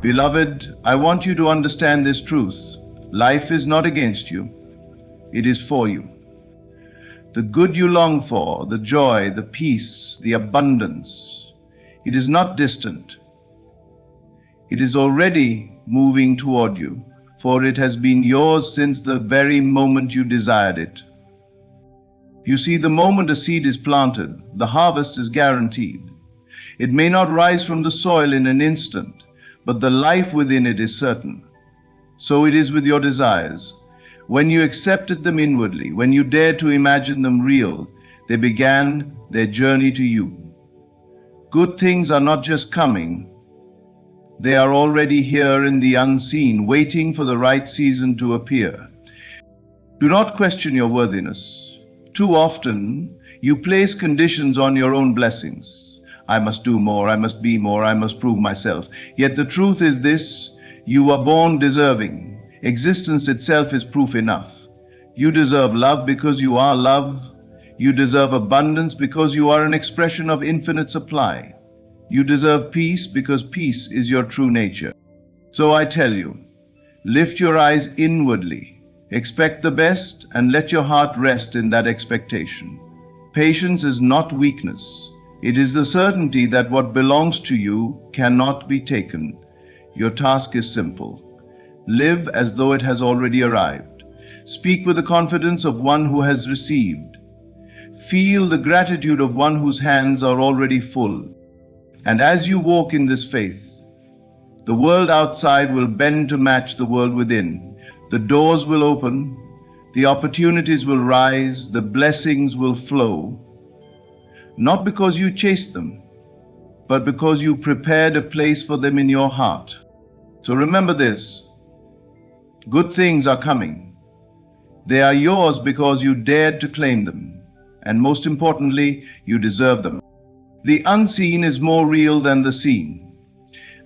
Beloved, I want you to understand this truth. Life is not against you, it is for you. The good you long for, the joy, the peace, the abundance, it is not distant. It is already moving toward you, for it has been yours since the very moment you desired it. You see, the moment a seed is planted, the harvest is guaranteed. It may not rise from the soil in an instant, but the life within it is certain. So it is with your desires. When you accepted them inwardly, when you dared to imagine them real, they began their journey to you. Good things are not just coming, they are already here in the unseen, waiting for the right season to appear. Do not question your worthiness. Too often, you place conditions on your own blessings. I must do more, I must be more, I must prove myself. Yet the truth is this, you are born deserving. Existence itself is proof enough. You deserve love because you are love. You deserve abundance because you are an expression of infinite supply. You deserve peace because peace is your true nature. So I tell you, lift your eyes inwardly, expect the best, and let your heart rest in that expectation. Patience is not weakness. It is the certainty that what belongs to you cannot be taken. Your task is simple. Live as though it has already arrived. Speak with the confidence of one who has received. Feel the gratitude of one whose hands are already full. And as you walk in this faith, the world outside will bend to match the world within. The doors will open, the opportunities will rise, the blessings will flow. Not because you chased them, but because you prepared a place for them in your heart. So remember this, good things are coming. They are yours because you dared to claim them. And most importantly, you deserve them. The unseen is more real than the seen.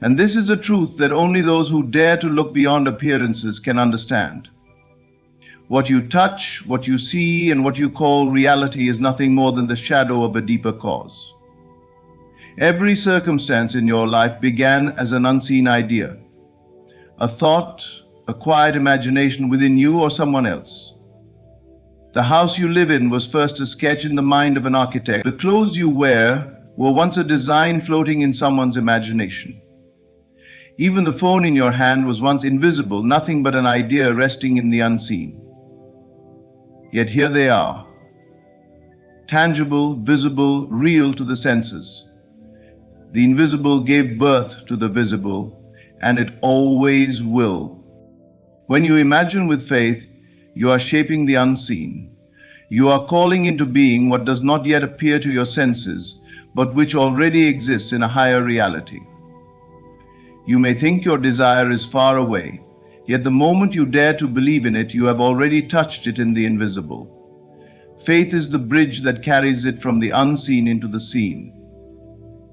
And this is a truth that only those who dare to look beyond appearances can understand. What you touch, what you see, and what you call reality is nothing more than the shadow of a deeper cause. Every circumstance in your life began as an unseen idea, a thought, a quiet imagination within you or someone else. The house you live in was first a sketch in the mind of an architect. The clothes you wear were once a design floating in someone's imagination. Even the phone in your hand was once invisible, nothing but an idea resting in the unseen. Yet here they are, tangible, visible, real to the senses. The invisible gave birth to the visible, and it always will. When you imagine with faith, you are shaping the unseen. You are calling into being what does not yet appear to your senses, but which already exists in a higher reality. You may think your desire is far away, yet the moment you dare to believe in it, you have already touched it in the invisible. Faith is the bridge that carries it from the unseen into the seen.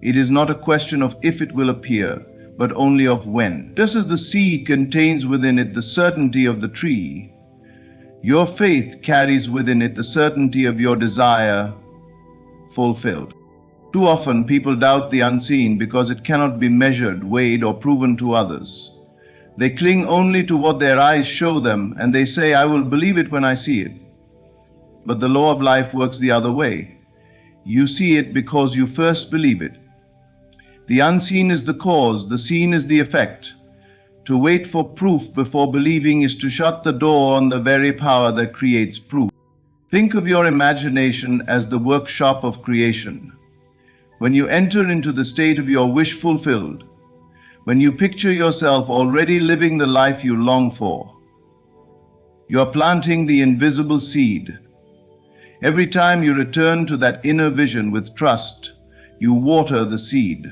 It is not a question of if it will appear, but only of when. Just as the seed contains within it the certainty of the tree, your faith carries within it the certainty of your desire fulfilled. Too often people doubt the unseen because it cannot be measured, weighed, or proven to others. They cling only to what their eyes show them, and they say, I will believe it when I see it. But the law of life works the other way. You see it because you first believe it. The unseen is the cause, the seen is the effect. To wait for proof before believing is to shut the door on the very power that creates proof. Think of your imagination as the workshop of creation. When you enter into the state of your wish fulfilled, when you picture yourself already living the life you long for, you are planting the invisible seed. Every time you return to that inner vision with trust, you water the seed.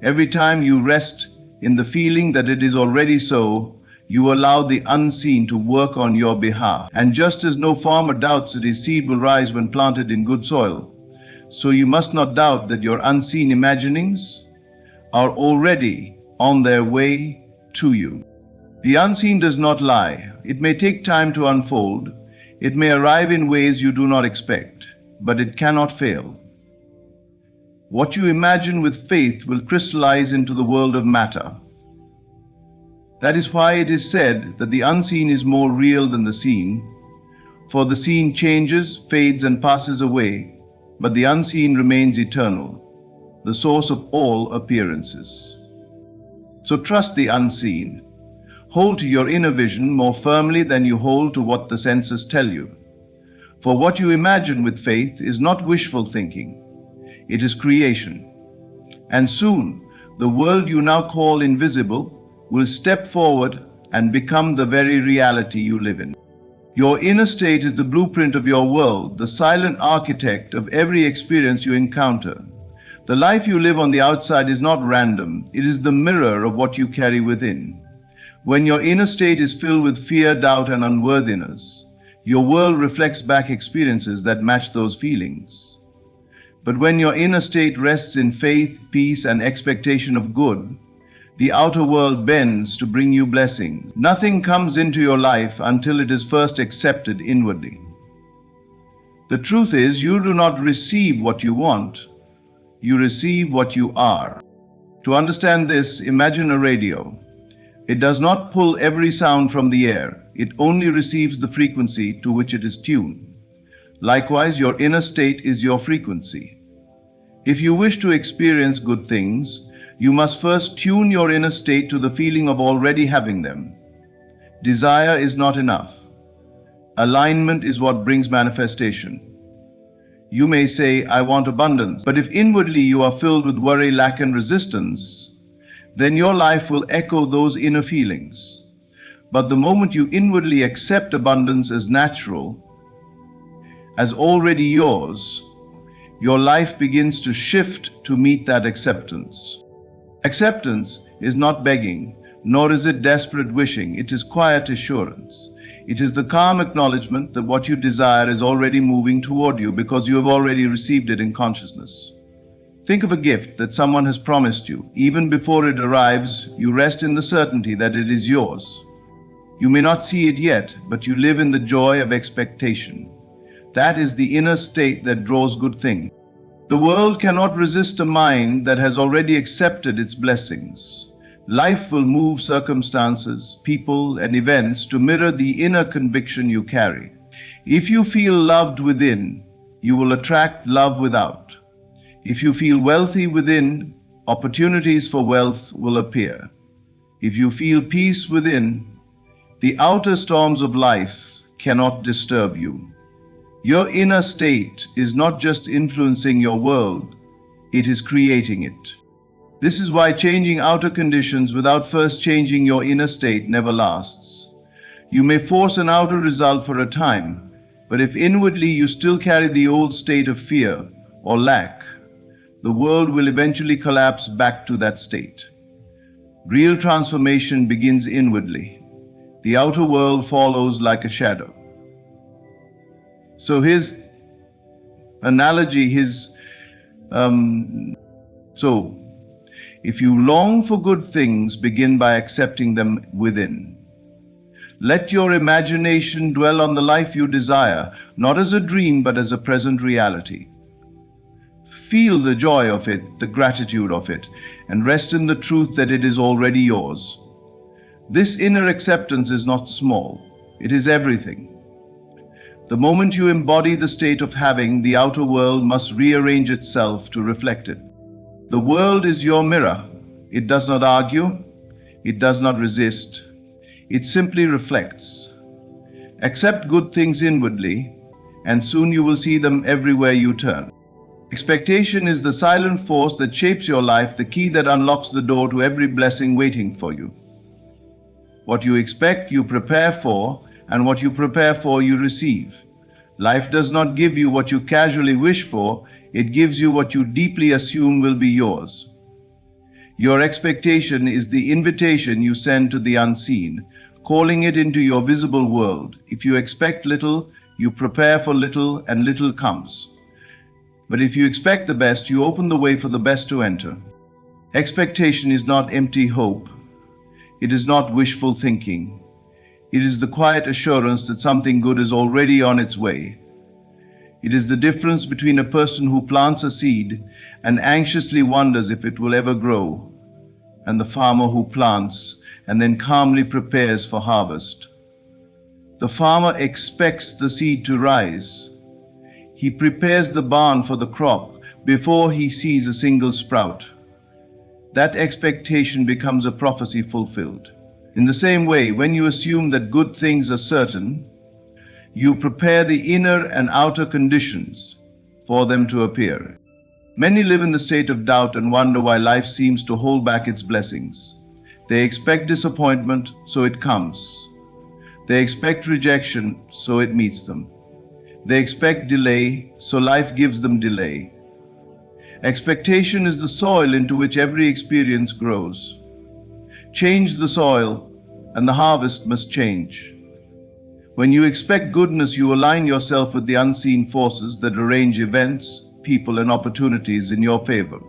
Every time you rest in the feeling that it is already so, you allow the unseen to work on your behalf. And just as no farmer doubts that his seed will rise when planted in good soil, so you must not doubt that your unseen imaginings are already on their way to you. The unseen does not lie. It may take time to unfold. It may arrive in ways you do not expect, but it cannot fail. What you imagine with faith will crystallize into the world of matter. That is why it is said that the unseen is more real than the seen, for the seen changes, fades, and passes away, but the unseen remains eternal, the source of all appearances. So trust the unseen. Hold to your inner vision more firmly than you hold to what the senses tell you. For what you imagine with faith is not wishful thinking, it is creation. And soon, the world you now call invisible will step forward and become the very reality you live in. Your inner state is the blueprint of your world, the silent architect of every experience you encounter. The life you live on the outside is not random, it is the mirror of what you carry within. When your inner state is filled with fear, doubt, and unworthiness, your world reflects back experiences that match those feelings. But when your inner state rests in faith, peace, and expectation of good, the outer world bends to bring you blessings. Nothing comes into your life until it is first accepted inwardly. The truth is, you do not receive what you want, you receive what you are. To understand this, imagine a radio. It does not pull every sound from the air, it only receives the frequency to which it is tuned. Likewise, your inner state is your frequency. If you wish to experience good things, you must first tune your inner state to the feeling of already having them. Desire is not enough. Alignment is what brings manifestation. You may say, I want abundance, but if inwardly you are filled with worry, lack, and resistance, then your life will echo those inner feelings. But the moment you inwardly accept abundance as natural, as already yours, your life begins to shift to meet that acceptance. Acceptance is not begging, nor is it desperate wishing. It is quiet assurance. It is the calm acknowledgement that what you desire is already moving toward you because you have already received it in consciousness. Think of a gift that someone has promised you. Even before it arrives, you rest in the certainty that it is yours. You may not see it yet, but you live in the joy of expectation. That is the inner state that draws good things. The world cannot resist a mind that has already accepted its blessings. Life will move circumstances, people, and events to mirror the inner conviction you carry. If you feel loved within, you will attract love without. If you feel wealthy within, opportunities for wealth will appear. If you feel peace within, the outer storms of life cannot disturb you. Your inner state is not just influencing your world, it is creating it. This is why changing outer conditions without first changing your inner state never lasts. You may force an outer result for a time, but if inwardly you still carry the old state of fear or lack, the world will eventually collapse back to that state. Real transformation begins inwardly. The outer world follows like a shadow. So his analogy, if you long for good things, begin by accepting them within. Let your imagination dwell on the life you desire, not as a dream, but as a present reality. Feel the joy of it, the gratitude of it, and rest in the truth that it is already yours. This inner acceptance is not small, it is everything. The moment you embody the state of having, the outer world must rearrange itself to reflect it. The world is your mirror. It does not argue, it does not resist, it simply reflects. Accept good things inwardly, and soon you will see them everywhere you turn. Expectation is the silent force that shapes your life, the key that unlocks the door to every blessing waiting for you. What you expect, you prepare for, and what you prepare for, you receive. Life does not give you what you casually wish for, it gives you what you deeply assume will be yours. Your expectation is the invitation you send to the unseen, calling it into your visible world. If you expect little, you prepare for little, and little comes. But if you expect the best, you open the way for the best to enter. Expectation is not empty hope. It is not wishful thinking. It is the quiet assurance that something good is already on its way. It is the difference between a person who plants a seed and anxiously wonders if it will ever grow, and the farmer who plants and then calmly prepares for harvest. The farmer expects the seed to rise. He prepares the barn for the crop before he sees a single sprout. That expectation becomes a prophecy fulfilled. In the same way, when you assume that good things are certain, you prepare the inner and outer conditions for them to appear. Many live in the state of doubt and wonder why life seems to hold back its blessings. They expect disappointment, so it comes. They expect rejection, so it meets them. They expect delay, so life gives them delay. Expectation is the soil into which every experience grows. Change the soil, and the harvest must change. When you expect goodness, you align yourself with the unseen forces that arrange events, people, and opportunities in your favor.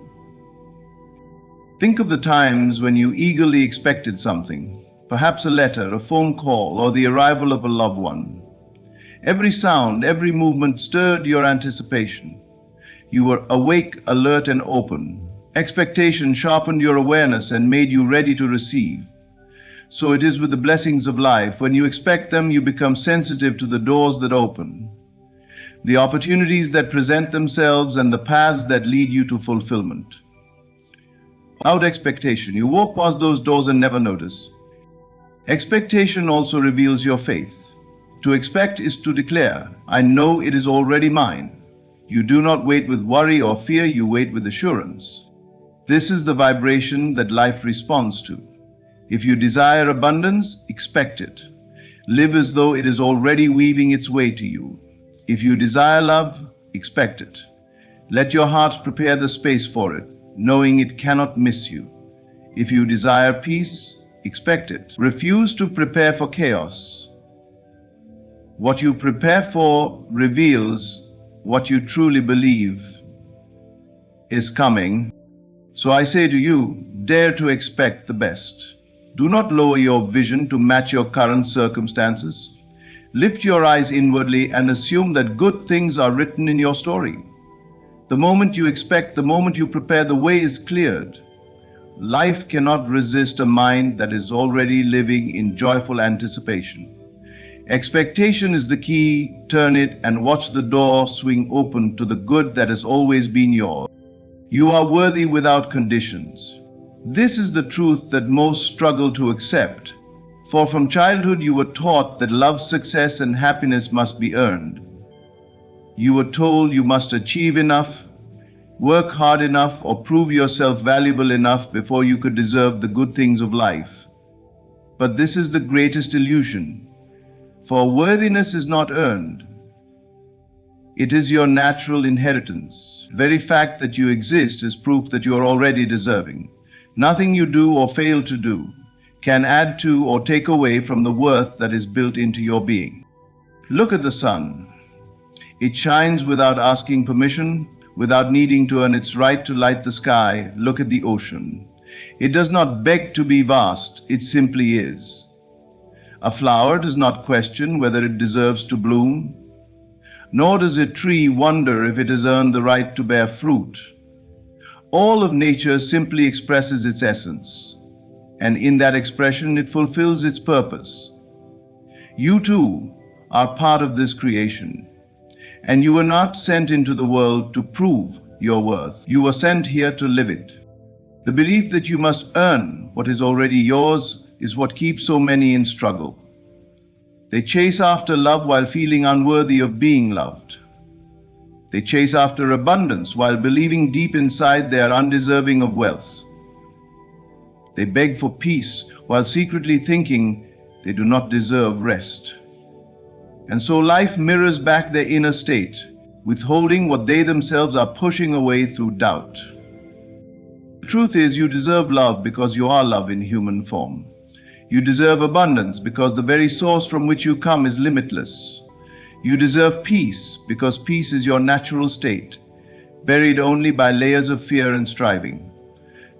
Think of the times when you eagerly expected something, perhaps a letter, a phone call, or the arrival of a loved one. Every sound, every movement stirred your anticipation. You were awake, alert, and open. Expectation sharpened your awareness and made you ready to receive. So it is with the blessings of life. When you expect them, you become sensitive to the doors that open, the opportunities that present themselves, and the paths that lead you to fulfillment. Without expectation, you walk past those doors and never notice. Expectation also reveals your faith. To expect is to declare, I know it is already mine. You do not wait with worry or fear, you wait with assurance. This is the vibration that life responds to. If you desire abundance, expect it. Live as though it is already weaving its way to you. If you desire love, expect it. Let your heart prepare the space for it, knowing it cannot miss you. If you desire peace, expect it. Refuse to prepare for chaos. What you prepare for reveals what you truly believe is coming. So I say to you, dare to expect the best. Do not lower your vision to match your current circumstances. Lift your eyes inwardly and assume that good things are written in your story. The moment you expect, the moment you prepare, the way is cleared. Life cannot resist a mind that is already living in joyful anticipation. Expectation is the key. Turn it and watch the door swing open to the good that has always been yours. You are worthy without conditions. This is the truth that most struggle to accept. For from childhood you were taught that love, success, and happiness must be earned. You were told you must achieve enough, work hard enough, or prove yourself valuable enough before you could deserve the good things of life. But this is the greatest illusion. For worthiness is not earned. It is your natural inheritance. The very fact that you exist is proof that you are already deserving. Nothing you do or fail to do can add to or take away from the worth that is built into your being. Look at the sun. It shines without asking permission, without needing to earn its right to light the sky. Look at the ocean. It does not beg to be vast, it simply is. A flower does not question whether it deserves to bloom, nor does a tree wonder if it has earned the right to bear fruit. All of nature simply expresses its essence, and in that expression it fulfills its purpose. You too are part of this creation, and you were not sent into the world to prove your worth. You were sent here to live it. The belief that you must earn what is already yours is what keeps so many in struggle. They chase after love while feeling unworthy of being loved. They chase after abundance while believing deep inside they are undeserving of wealth. They beg for peace while secretly thinking they do not deserve rest. And so life mirrors back their inner state, withholding what they themselves are pushing away through doubt. The truth is, you deserve love because you are love in human form. You deserve abundance because the very source from which you come is limitless. You deserve peace because peace is your natural state, buried only by layers of fear and striving.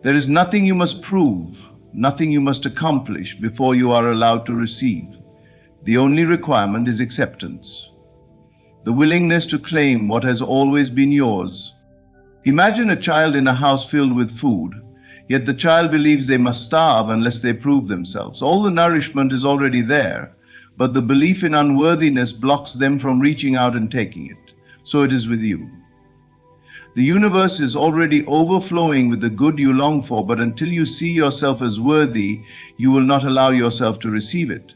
There is nothing you must prove, nothing you must accomplish before you are allowed to receive. The only requirement is acceptance, the willingness to claim what has always been yours. Imagine a child in a house filled with food, Yet the child believes they must starve unless they prove themselves. All the nourishment is already there, but the belief in unworthiness blocks them from reaching out and taking it. So it is with you. The universe is already overflowing with the good you long for, but until you see yourself as worthy, you will not allow yourself to receive it.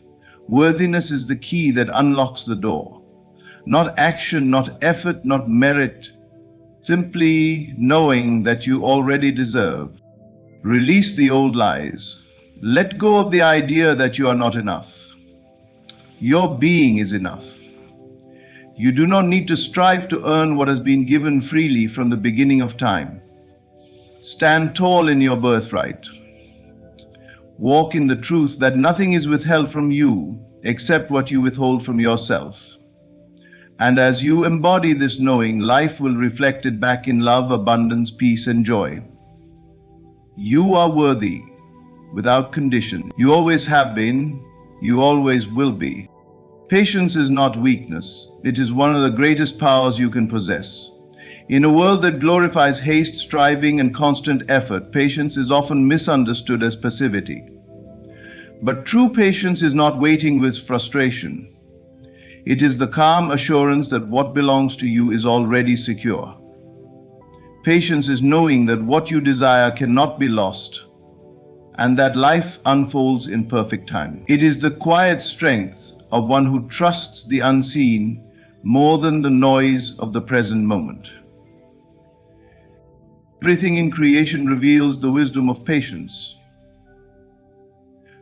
Worthiness is the key that unlocks the door. Not action, not effort, not merit, simply knowing that you already deserve. Release the old lies. Let go of the idea that you are not enough. Your being is enough. You do not need to strive to earn what has been given freely from the beginning of time. Stand tall in your birthright. Walk in the truth that nothing is withheld from you except what you withhold from yourself. And as you embody this knowing, life will reflect it back in love, abundance, peace, and joy. You are worthy without condition. You always have been. You always will be. Patience is not weakness. It is one of the greatest powers you can possess. In a world that glorifies haste, striving, and constant effort, patience is often misunderstood as passivity. But true patience is not waiting with frustration. It is the calm assurance that what belongs to you is already secure. Patience is knowing that what you desire cannot be lost, and that life unfolds in perfect time. It is the quiet strength of one who trusts the unseen more than the noise of the present moment. Everything in creation reveals the wisdom of patience.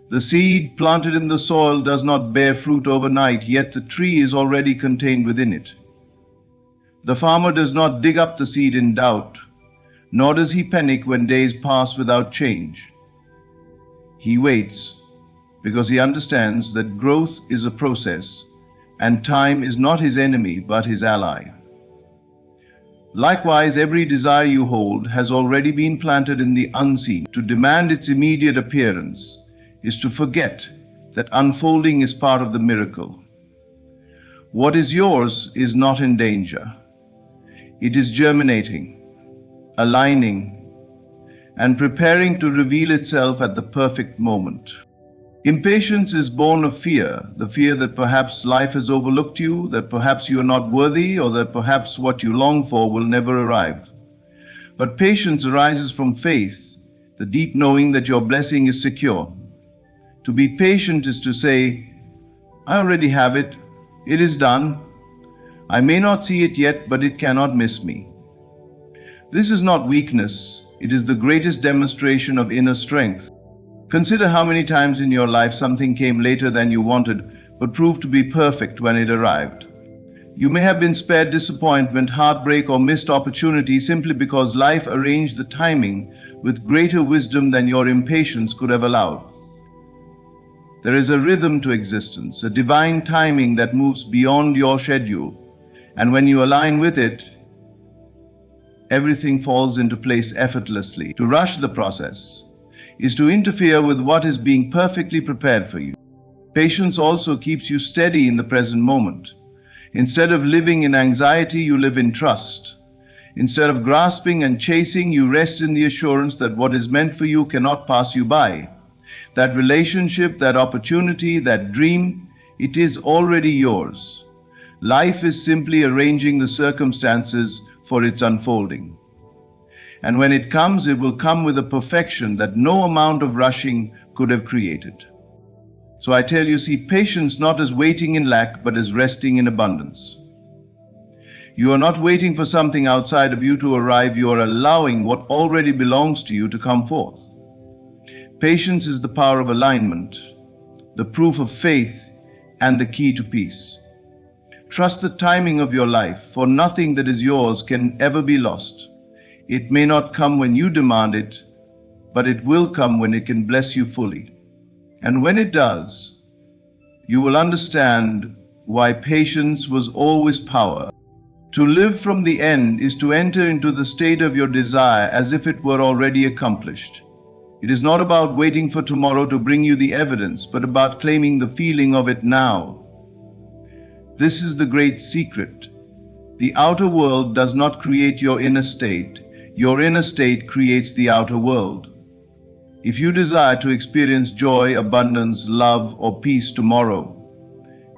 The seed planted in the soil does not bear fruit overnight, yet the tree is already contained within it. The farmer does not dig up the seed in doubt, nor does he panic when days pass without change. He waits because he understands that growth is a process and time is not his enemy but his ally. Likewise, every desire you hold has already been planted in the unseen. To demand its immediate appearance is to forget that unfolding is part of the miracle. What is yours is not in danger. It is germinating, aligning, and preparing to reveal itself at the perfect moment. Impatience is born of fear, the fear that perhaps life has overlooked you, that perhaps you are not worthy, or that perhaps what you long for will never arrive. But patience arises from faith, the deep knowing that your blessing is secure. To be patient is to say, I already have it. It is done. I may not see it yet, but it cannot miss me. This is not weakness. It is the greatest demonstration of inner strength. Consider how many times in your life something came later than you wanted, but proved to be perfect when it arrived. You may have been spared disappointment, heartbreak, or missed opportunity simply because life arranged the timing with greater wisdom than your impatience could have allowed. There is a rhythm to existence, a divine timing that moves beyond your schedule, and when you align with it, everything falls into place effortlessly. To rush the process is to interfere with what is being perfectly prepared for you. Patience also keeps you steady in the present moment. Instead of living in anxiety, you live in trust. Instead of grasping and chasing, you rest in the assurance that what is meant for you cannot pass you by. That relationship, that opportunity, that dream, it is already yours. Life is simply arranging the circumstances for its unfolding. And when it comes, it will come with a perfection that no amount of rushing could have created. So I tell you, see patience not as waiting in lack, but as resting in abundance. You are not waiting for something outside of you to arrive. You are allowing what already belongs to you to come forth. Patience is the power of alignment, the proof of faith, and the key to peace. Trust the timing of your life, for nothing that is yours can ever be lost. It may not come when you demand it, but it will come when it can bless you fully. And when it does, you will understand why patience was always power. To live from the end is to enter into the state of your desire as if it were already accomplished. It is not about waiting for tomorrow to bring you the evidence, but about claiming the feeling of it now. This is the great secret. The outer world does not create your inner state. Your inner state creates the outer world. If you desire to experience joy, abundance, love, or peace tomorrow,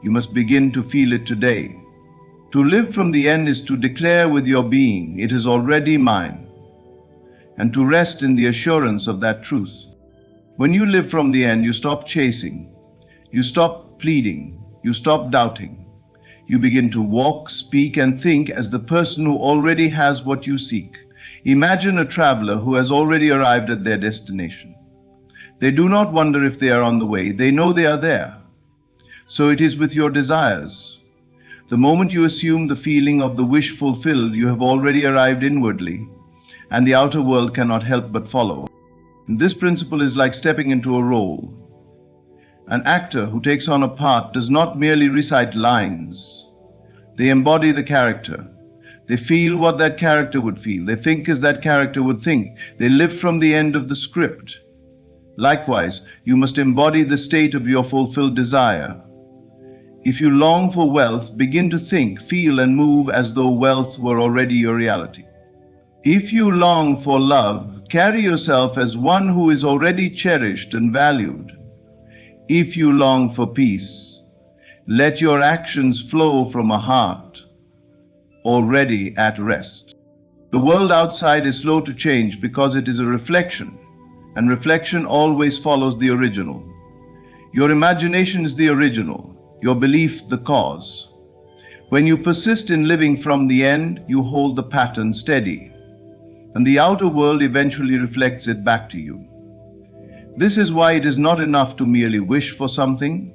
you must begin to feel it today. To live from the end is to declare with your being, it is already mine, and to rest in the assurance of that truth. When you live from the end, you stop chasing, you stop pleading, you stop doubting. You begin to walk, speak, and think as the person who already has what you seek. Imagine a traveler who has already arrived at their destination. They do not wonder if they are on the way, they know they are there. So it is with your desires. The moment you assume the feeling of the wish fulfilled, you have already arrived inwardly, and the outer world cannot help but follow. And this principle is like stepping into a role. An actor who takes on a part does not merely recite lines. They embody the character. They feel what that character would feel. They think as that character would think. They live from the end of the script. Likewise, you must embody the state of your fulfilled desire. If you long for wealth, begin to think, feel, and move as though wealth were already your reality. If you long for love, carry yourself as one who is already cherished and valued. If you long for peace, let your actions flow from a heart already at rest. The world outside is slow to change because it is a reflection, and reflection always follows the original. Your imagination is the original, your belief the cause. When you persist in living from the end, you hold the pattern steady, and the outer world eventually reflects it back to you. This is why it is not enough to merely wish for something.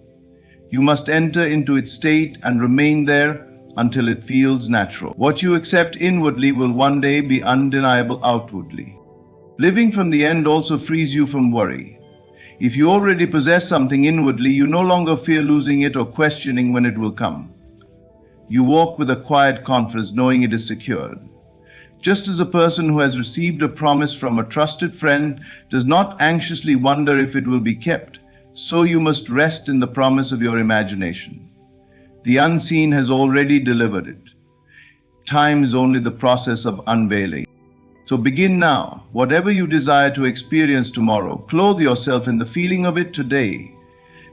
You must enter into its state and remain there until it feels natural. What you accept inwardly will one day be undeniable outwardly. Living from the end also frees you from worry. If you already possess something inwardly, you no longer fear losing it or questioning when it will come. You walk with a quiet confidence, knowing it is secured. Just as a person who has received a promise from a trusted friend does not anxiously wonder if it will be kept, so you must rest in the promise of your imagination. The unseen has already delivered it. Time is only the process of unveiling. So begin now. Whatever you desire to experience tomorrow, clothe yourself in the feeling of it today.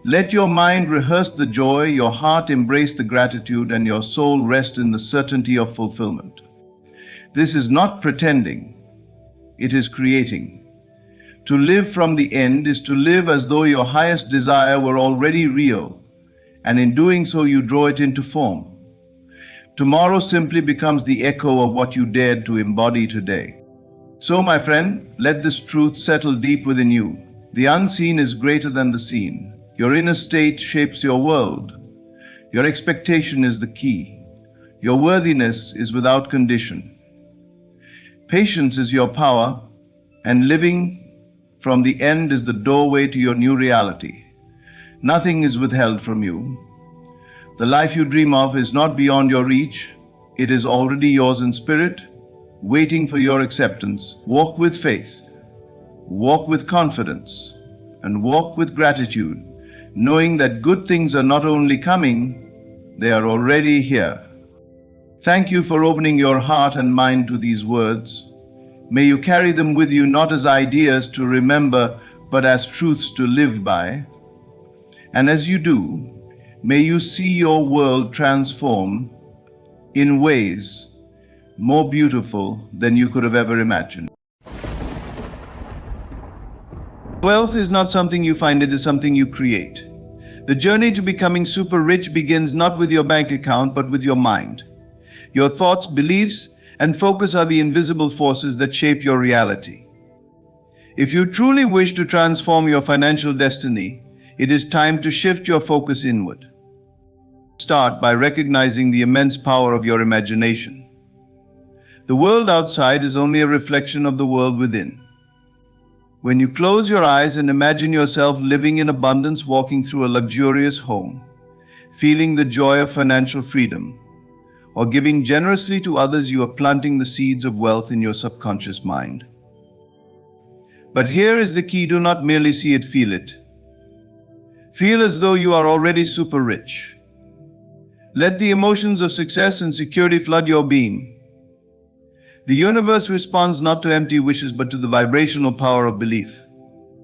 Let your mind rehearse the joy, your heart embrace the gratitude, and your soul rest in the certainty of fulfillment. This is not pretending, it is creating. To live from the end is to live as though your highest desire were already real, and in doing so you draw it into form. Tomorrow simply becomes the echo of what you dared to embody today. So, my friend, let this truth settle deep within you. The unseen is greater than the seen. Your inner state shapes your world. Your expectation is the key. Your worthiness is without condition. Patience is your power, and living from the end is the doorway to your new reality. Nothing is withheld from you. The life you dream of is not beyond your reach. It is already yours in spirit, waiting for your acceptance. Walk with faith, walk with confidence, and walk with gratitude, knowing that good things are not only coming, they are already here. Thank you for opening your heart and mind to these words. May you carry them with you not as ideas to remember, but as truths to live by. And as you do, may you see your world transform in ways more beautiful than you could have ever imagined. Wealth is not something you find, it is something you create. The journey to becoming super rich begins not with your bank account, but with your mind. Your thoughts, beliefs, and focus are the invisible forces that shape your reality. If you truly wish to transform your financial destiny, it is time to shift your focus inward. Start by recognizing the immense power of your imagination. The world outside is only a reflection of the world within. When you close your eyes and imagine yourself living in abundance, walking through a luxurious home, feeling the joy of financial freedom, or giving generously to others, you are planting the seeds of wealth in your subconscious mind. But here is the key: do not merely see it, feel it. Feel as though you are already super rich. Let the emotions of success and security flood your being. The universe responds not to empty wishes, but to the vibrational power of belief.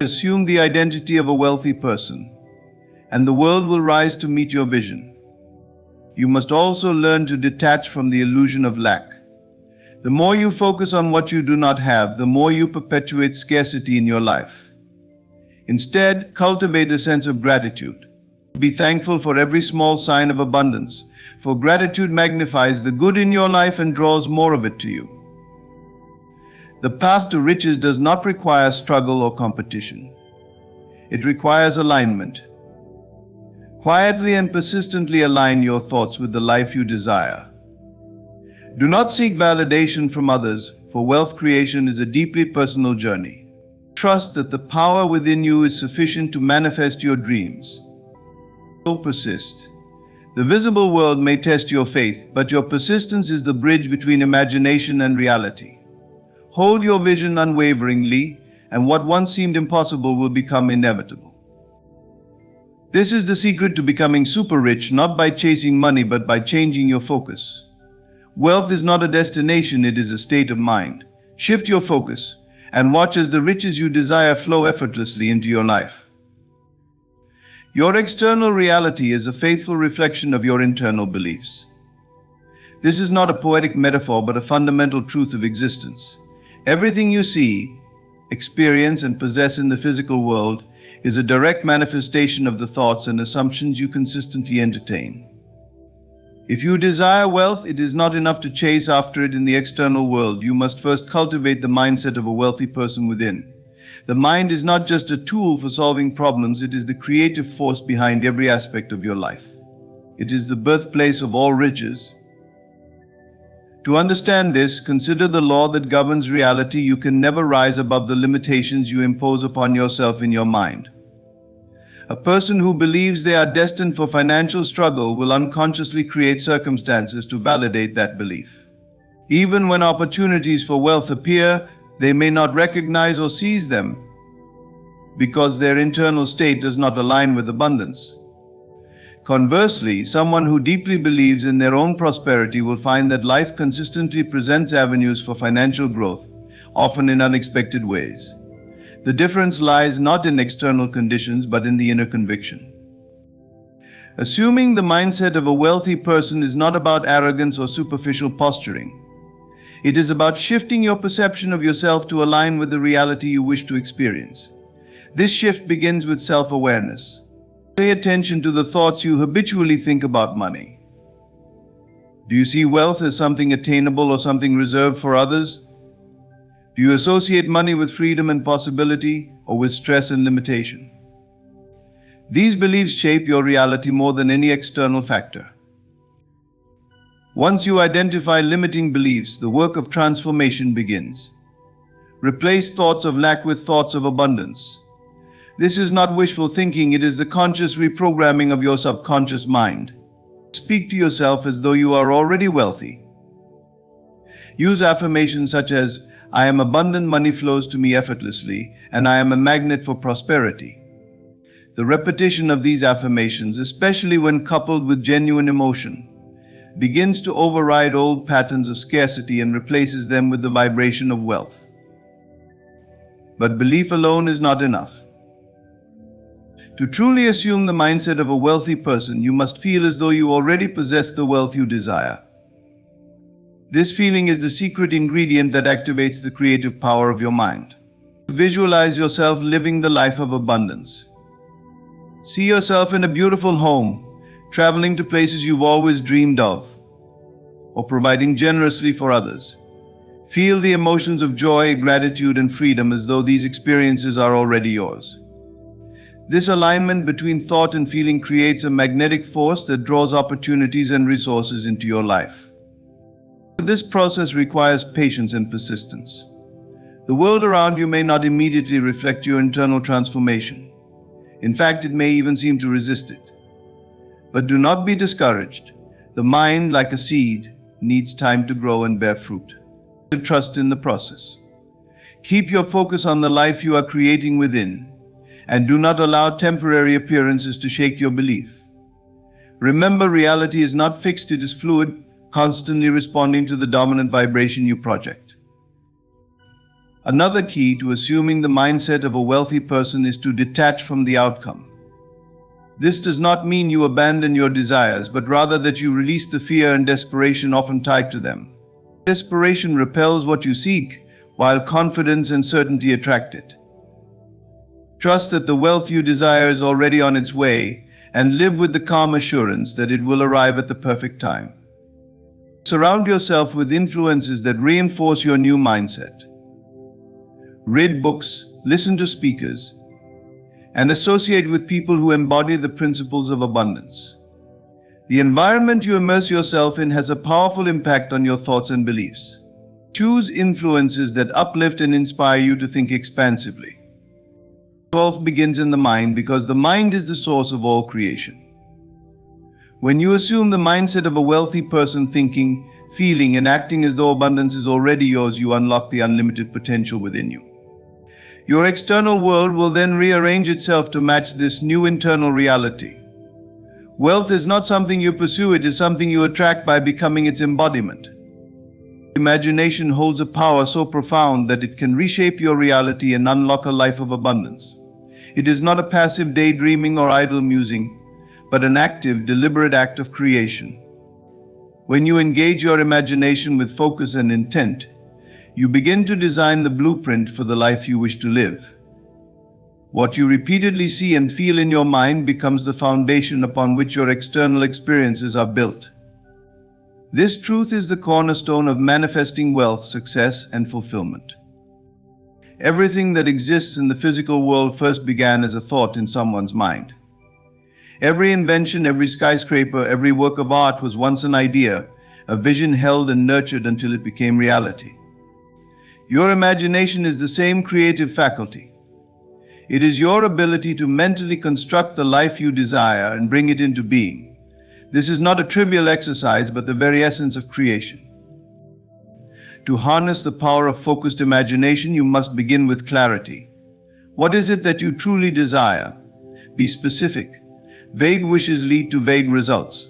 Assume the identity of a wealthy person, and the world will rise to meet your vision. You must also learn to detach from the illusion of lack. The more you focus on what you do not have, the more you perpetuate scarcity in your life. Instead, cultivate a sense of gratitude. Be thankful for every small sign of abundance, for gratitude magnifies the good in your life and draws more of it to you. The path to riches does not require struggle or competition. It requires alignment. Quietly and persistently align your thoughts with the life you desire. Do not seek validation from others, for wealth creation is a deeply personal journey. Trust that the power within you is sufficient to manifest your dreams. So persist. The visible world may test your faith, but your persistence is the bridge between imagination and reality. Hold your vision unwaveringly, and what once seemed impossible will become inevitable. This is the secret to becoming super rich, not by chasing money, but by changing your focus. Wealth is not a destination, it is a state of mind. Shift your focus and watch as the riches you desire flow effortlessly into your life. Your external reality is a faithful reflection of your internal beliefs. This is not a poetic metaphor, but a fundamental truth of existence. Everything you see, experience, and possess in the physical world is a direct manifestation of the thoughts and assumptions you consistently entertain. If you desire wealth, it is not enough to chase after it in the external world. You must first cultivate the mindset of a wealthy person within. The mind is not just a tool for solving problems, it is the creative force behind every aspect of your life. It is the birthplace of all riches. To understand this, consider the law that governs reality. You can never rise above the limitations you impose upon yourself in your mind. A person who believes they are destined for financial struggle will unconsciously create circumstances to validate that belief. Even when opportunities for wealth appear, they may not recognize or seize them because their internal state does not align with abundance. Conversely, someone who deeply believes in their own prosperity will find that life consistently presents avenues for financial growth, often in unexpected ways. The difference lies not in external conditions, but in the inner conviction. Assuming the mindset of a wealthy person is not about arrogance or superficial posturing. It is about shifting your perception of yourself to align with the reality you wish to experience. This shift begins with self-awareness. Pay attention to the thoughts you habitually think about money. Do you see wealth as something attainable or something reserved for others? Do you associate money with freedom and possibility, or with stress and limitation? These beliefs shape your reality more than any external factor. Once you identify limiting beliefs, the work of transformation begins. Replace thoughts of lack with thoughts of abundance. This is not wishful thinking, it is the conscious reprogramming of your subconscious mind. Speak to yourself as though you are already wealthy. Use affirmations such as, "I am abundant, money flows to me effortlessly, and I am a magnet for prosperity." The repetition of these affirmations, especially when coupled with genuine emotion, begins to override old patterns of scarcity and replaces them with the vibration of wealth. But belief alone is not enough. To truly assume the mindset of a wealthy person, you must feel as though you already possess the wealth you desire. This feeling is the secret ingredient that activates the creative power of your mind. Visualize yourself living the life of abundance. See yourself in a beautiful home, traveling to places you've always dreamed of, or providing generously for others. Feel the emotions of joy, gratitude, and freedom as though these experiences are already yours. This alignment between thought and feeling creates a magnetic force that draws opportunities and resources into your life. This process requires patience and persistence. The world around you may not immediately reflect your internal transformation. In fact, it may even seem to resist it. But do not be discouraged. The mind, like a seed, needs time to grow and bear fruit. Trust in the process. Keep your focus on the life you are creating within, and do not allow temporary appearances to shake your belief. Remember, reality is not fixed, it is fluid, constantly responding to the dominant vibration you project. Another key to assuming the mindset of a wealthy person is to detach from the outcome. This does not mean you abandon your desires, but rather that you release the fear and desperation often tied to them. Desperation repels what you seek, while confidence and certainty attract it. Trust that the wealth you desire is already on its way, and live with the calm assurance that it will arrive at the perfect time. Surround yourself with influences that reinforce your new mindset. Read books, listen to speakers, and associate with people who embody the principles of abundance. The environment you immerse yourself in has a powerful impact on your thoughts and beliefs. Choose influences that uplift and inspire you to think expansively. Wealth begins in the mind because the mind is the source of all creation. When you assume the mindset of a wealthy person, thinking, feeling, and acting as though abundance is already yours, you unlock the unlimited potential within you. Your external world will then rearrange itself to match this new internal reality. Wealth is not something you pursue, it is something you attract by becoming its embodiment. Imagination holds a power so profound that it can reshape your reality and unlock a life of abundance. It is not a passive daydreaming or idle musing, but an active, deliberate act of creation. When you engage your imagination with focus and intent, you begin to design the blueprint for the life you wish to live. What you repeatedly see and feel in your mind becomes the foundation upon which your external experiences are built. This truth is the cornerstone of manifesting wealth, success, and fulfillment. Everything that exists in the physical world first began as a thought in someone's mind. Every invention, every skyscraper, every work of art was once an idea, a vision held and nurtured until it became reality. Your imagination is the same creative faculty. It is your ability to mentally construct the life you desire and bring it into being. This is not a trivial exercise, but the very essence of creation. To harness the power of focused imagination, you must begin with clarity. What is it that you truly desire? Be specific. Vague wishes lead to vague results.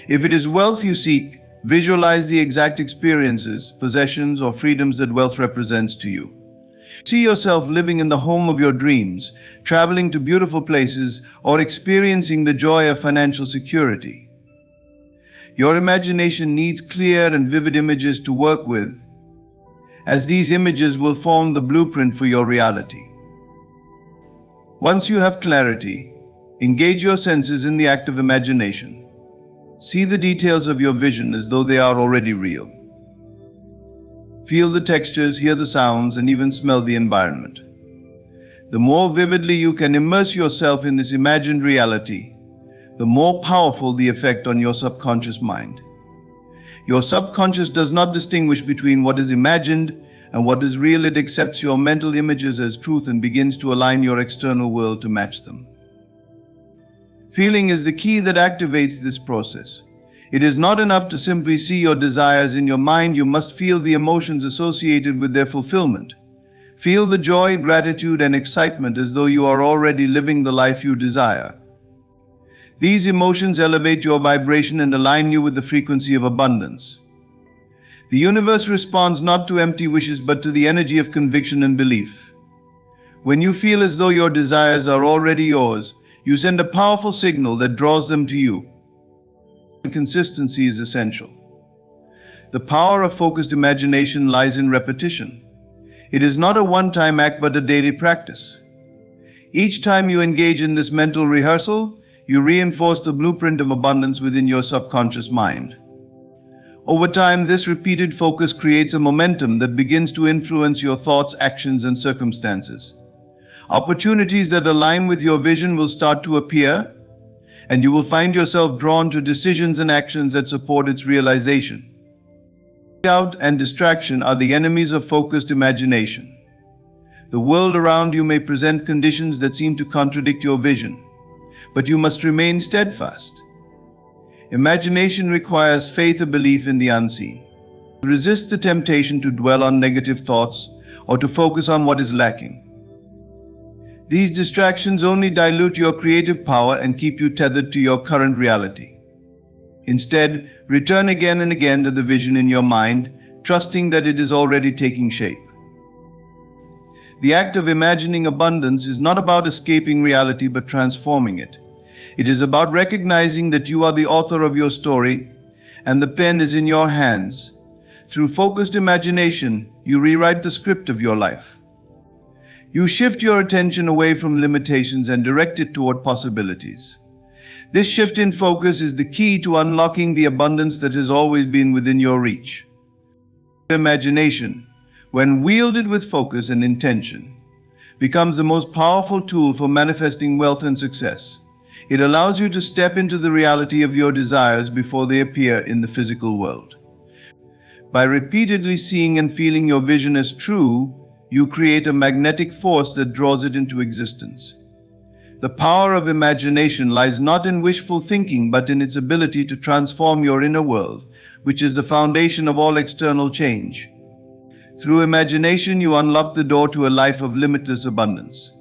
If it is wealth you seek, visualize the exact experiences, possessions, or freedoms that wealth represents to you. See yourself living in the home of your dreams, traveling to beautiful places, or experiencing the joy of financial security. Your imagination needs clear and vivid images to work with, as these images will form the blueprint for your reality. Once you have clarity, engage your senses in the act of imagination. See the details of your vision as though they are already real. Feel the textures, hear the sounds, and even smell the environment. The more vividly you can immerse yourself in this imagined reality, the more powerful the effect on your subconscious mind. Your subconscious does not distinguish between what is imagined and what is real. It accepts your mental images as truth and begins to align your external world to match them. Feeling is the key that activates this process. It is not enough to simply see your desires in your mind, you must feel the emotions associated with their fulfillment. Feel the joy, gratitude, and excitement as though you are already living the life you desire. These emotions elevate your vibration and align you with the frequency of abundance. The universe responds not to empty wishes but to the energy of conviction and belief. When you feel as though your desires are already yours, you send a powerful signal that draws them to you. Consistency is essential. The power of focused imagination lies in repetition. It is not a one-time act but a daily practice. Each time you engage in this mental rehearsal, you reinforce the blueprint of abundance within your subconscious mind. Over time, this repeated focus creates a momentum that begins to influence your thoughts, actions, and circumstances. Opportunities that align with your vision will start to appear, and you will find yourself drawn to decisions and actions that support its realization. Doubt and distraction are the enemies of focused imagination. The world around you may present conditions that seem to contradict your vision, but you must remain steadfast. Imagination requires faith, a belief in the unseen. Resist the temptation to dwell on negative thoughts or to focus on what is lacking. These distractions only dilute your creative power and keep you tethered to your current reality. Instead, return again and again to the vision in your mind, trusting that it is already taking shape. The act of imagining abundance is not about escaping reality but transforming it. It is about recognizing that you are the author of your story and the pen is in your hands. Through focused imagination, you rewrite the script of your life. You shift your attention away from limitations and direct it toward possibilities. This shift in focus is the key to unlocking the abundance that has always been within your reach. Imagination, when wielded with focus and intention, becomes the most powerful tool for manifesting wealth and success. It allows you to step into the reality of your desires before they appear in the physical world. By repeatedly seeing and feeling your vision as true, you create a magnetic force that draws it into existence. The power of imagination lies not in wishful thinking, but in its ability to transform your inner world, which is the foundation of all external change. Through imagination, you unlock the door to a life of limitless abundance.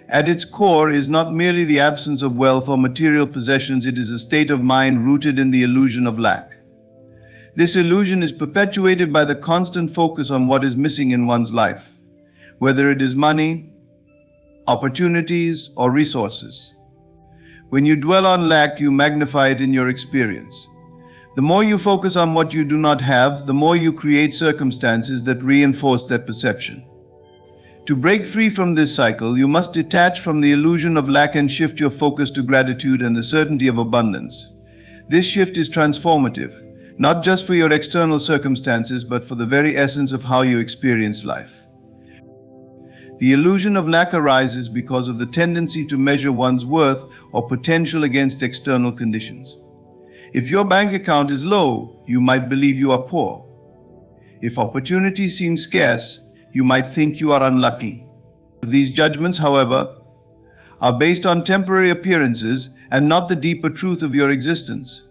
At its core is not merely the absence of wealth or material possessions, it is a state of mind rooted in the illusion of lack. This illusion is perpetuated by the constant focus on what is missing in one's life, whether it is money, opportunities, or resources. When you dwell on lack, you magnify it in your experience. The more you focus on what you do not have, the more you create circumstances that reinforce that perception. To break free from this cycle, you must detach from the illusion of lack and shift your focus to gratitude and the certainty of abundance. This shift is transformative, not just for your external circumstances, but for the very essence of how you experience life. The illusion of lack arises because of the tendency to measure one's worth or potential against external conditions. If your bank account is low, you might believe you are poor. If opportunity seems scarce, you might think you are unlucky. These judgments, however, are based on temporary appearances and not the deeper truth of your existence.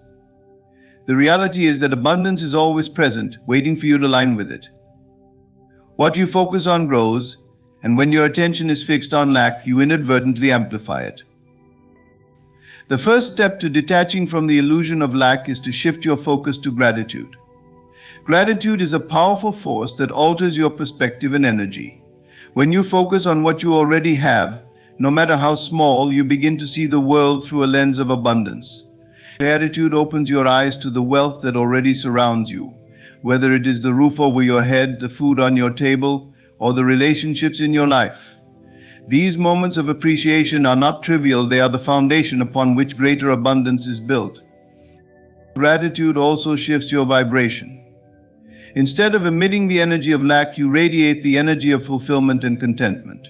The reality is that abundance is always present, waiting for you to align with it. What you focus on grows, and when your attention is fixed on lack, you inadvertently amplify it. The first step to detaching from the illusion of lack is to shift your focus to gratitude. Gratitude is a powerful force that alters your perspective and energy. When you focus on what you already have, no matter how small, you begin to see the world through a lens of abundance. Gratitude opens your eyes to the wealth that already surrounds you, whether it is the roof over your head, the food on your table, or the relationships in your life. These moments of appreciation are not trivial, they are the foundation upon which greater abundance is built. Gratitude also shifts your vibration. Instead of emitting the energy of lack, you radiate the energy of fulfillment and contentment.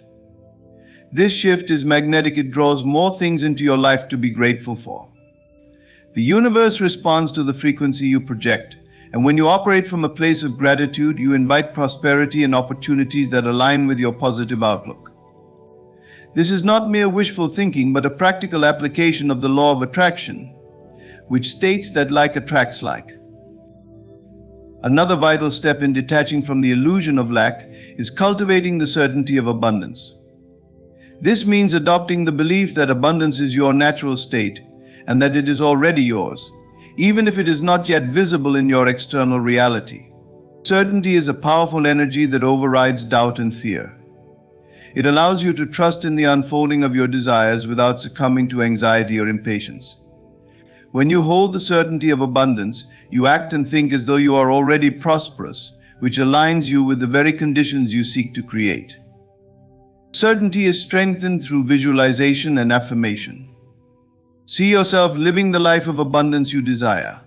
This shift is magnetic, it draws more things into your life to be grateful for. The universe responds to the frequency you project, and when you operate from a place of gratitude, you invite prosperity and opportunities that align with your positive outlook. This is not mere wishful thinking, but a practical application of the law of attraction, which states that like attracts like. Another vital step in detaching from the illusion of lack is cultivating the certainty of abundance. This means adopting the belief that abundance is your natural state and that it is already yours, even if it is not yet visible in your external reality. Certainty is a powerful energy that overrides doubt and fear. It allows you to trust in the unfolding of your desires without succumbing to anxiety or impatience. When you hold the certainty of abundance, you act and think as though you are already prosperous, which aligns you with the very conditions you seek to create. Certainty is strengthened through visualization and affirmation. See yourself living the life of abundance you desire.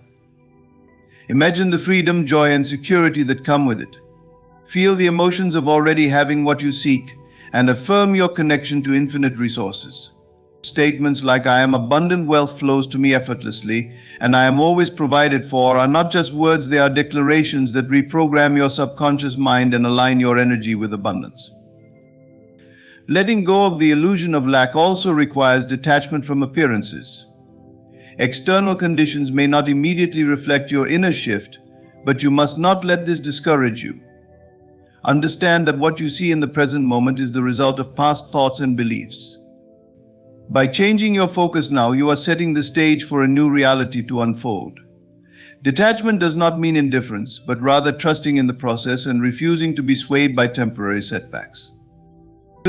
Imagine the freedom, joy, and security that come with it. Feel the emotions of already having what you seek, and affirm your connection to infinite resources. Statements like "I am abundant, wealth flows to me effortlessly," and "I am always provided for" are not just words, they are declarations that reprogram your subconscious mind and align your energy with abundance. Letting go of the illusion of lack also requires detachment from appearances. External conditions may not immediately reflect your inner shift, but you must not let this discourage you. Understand that what you see in the present moment is the result of past thoughts and beliefs. By changing your focus now, you are setting the stage for a new reality to unfold. Detachment does not mean indifference, but rather trusting in the process and refusing to be swayed by temporary setbacks.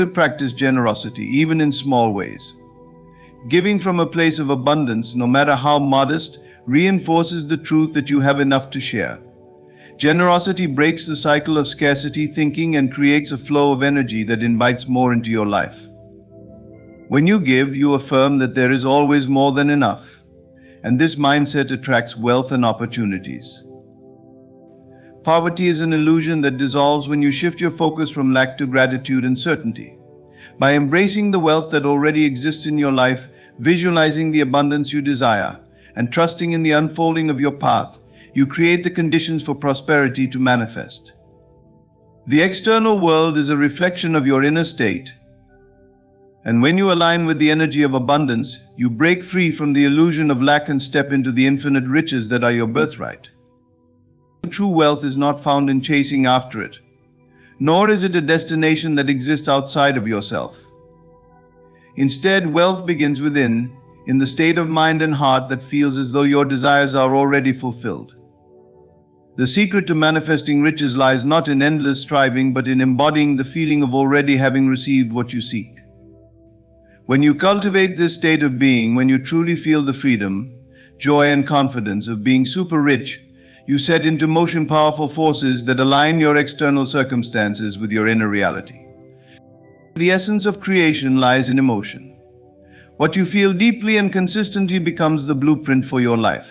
Practice generosity, even in small ways. Giving from a place of abundance, no matter how modest, reinforces the truth that you have enough to share. Generosity breaks the cycle of scarcity thinking and creates a flow of energy that invites more into your life. When you give, you affirm that there is always more than enough, and this mindset attracts wealth and opportunities. Poverty is an illusion that dissolves when you shift your focus from lack to gratitude and certainty. By embracing the wealth that already exists in your life, visualizing the abundance you desire, and trusting in the unfolding of your path, you create the conditions for prosperity to manifest. The external world is a reflection of your inner state, and when you align with the energy of abundance, you break free from the illusion of lack and step into the infinite riches that are your birthright. True wealth is not found in chasing after it, nor is it a destination that exists outside of yourself. Instead, wealth begins within, in the state of mind and heart that feels as though your desires are already fulfilled. The secret to manifesting riches lies not in endless striving, but in embodying the feeling of already having received what you seek. When you cultivate this state of being, when you truly feel the freedom, joy, and confidence of being super rich, you set into motion powerful forces that align your external circumstances with your inner reality. The essence of creation lies in emotion. What you feel deeply and consistently becomes the blueprint for your life.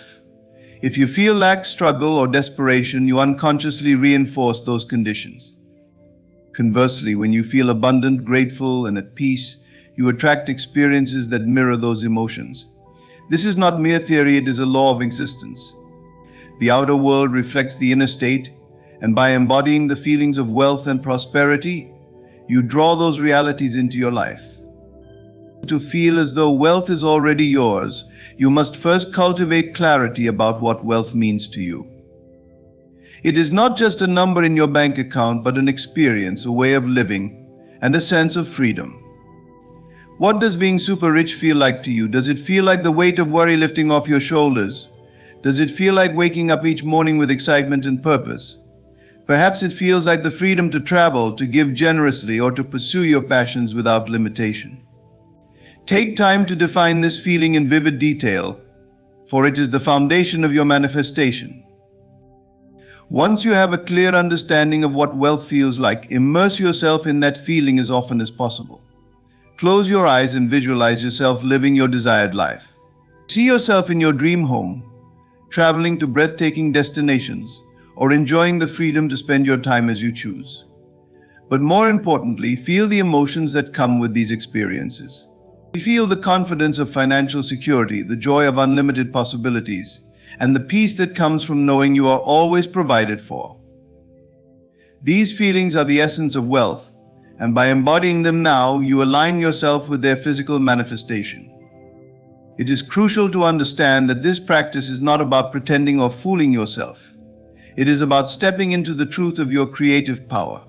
If you feel lack, struggle, or desperation, you unconsciously reinforce those conditions. Conversely, when you feel abundant, grateful, and at peace, you attract experiences that mirror those emotions. This is not mere theory, it is a law of existence. The outer world reflects the inner state, and by embodying the feelings of wealth and prosperity, you draw those realities into your life. To feel as though wealth is already yours, you must first cultivate clarity about what wealth means to you. It is not just a number in your bank account, but an experience, a way of living, and a sense of freedom. What does being super rich feel like to you? Does it feel like the weight of worry lifting off your shoulders? Does it feel like waking up each morning with excitement and purpose? Perhaps it feels like the freedom to travel, to give generously, or to pursue your passions without limitation. Take time to define this feeling in vivid detail, for it is the foundation of your manifestation. Once you have a clear understanding of what wealth feels like, immerse yourself in that feeling as often as possible. Close your eyes and visualize yourself living your desired life. See yourself in your dream home, traveling to breathtaking destinations, or enjoying the freedom to spend your time as you choose. But more importantly, feel the emotions that come with these experiences. Feel the confidence of financial security, the joy of unlimited possibilities, and the peace that comes from knowing you are always provided for. These feelings are the essence of wealth, and by embodying them now, you align yourself with their physical manifestation. It is crucial to understand that this practice is not about pretending or fooling yourself. It is about stepping into the truth of your creative power.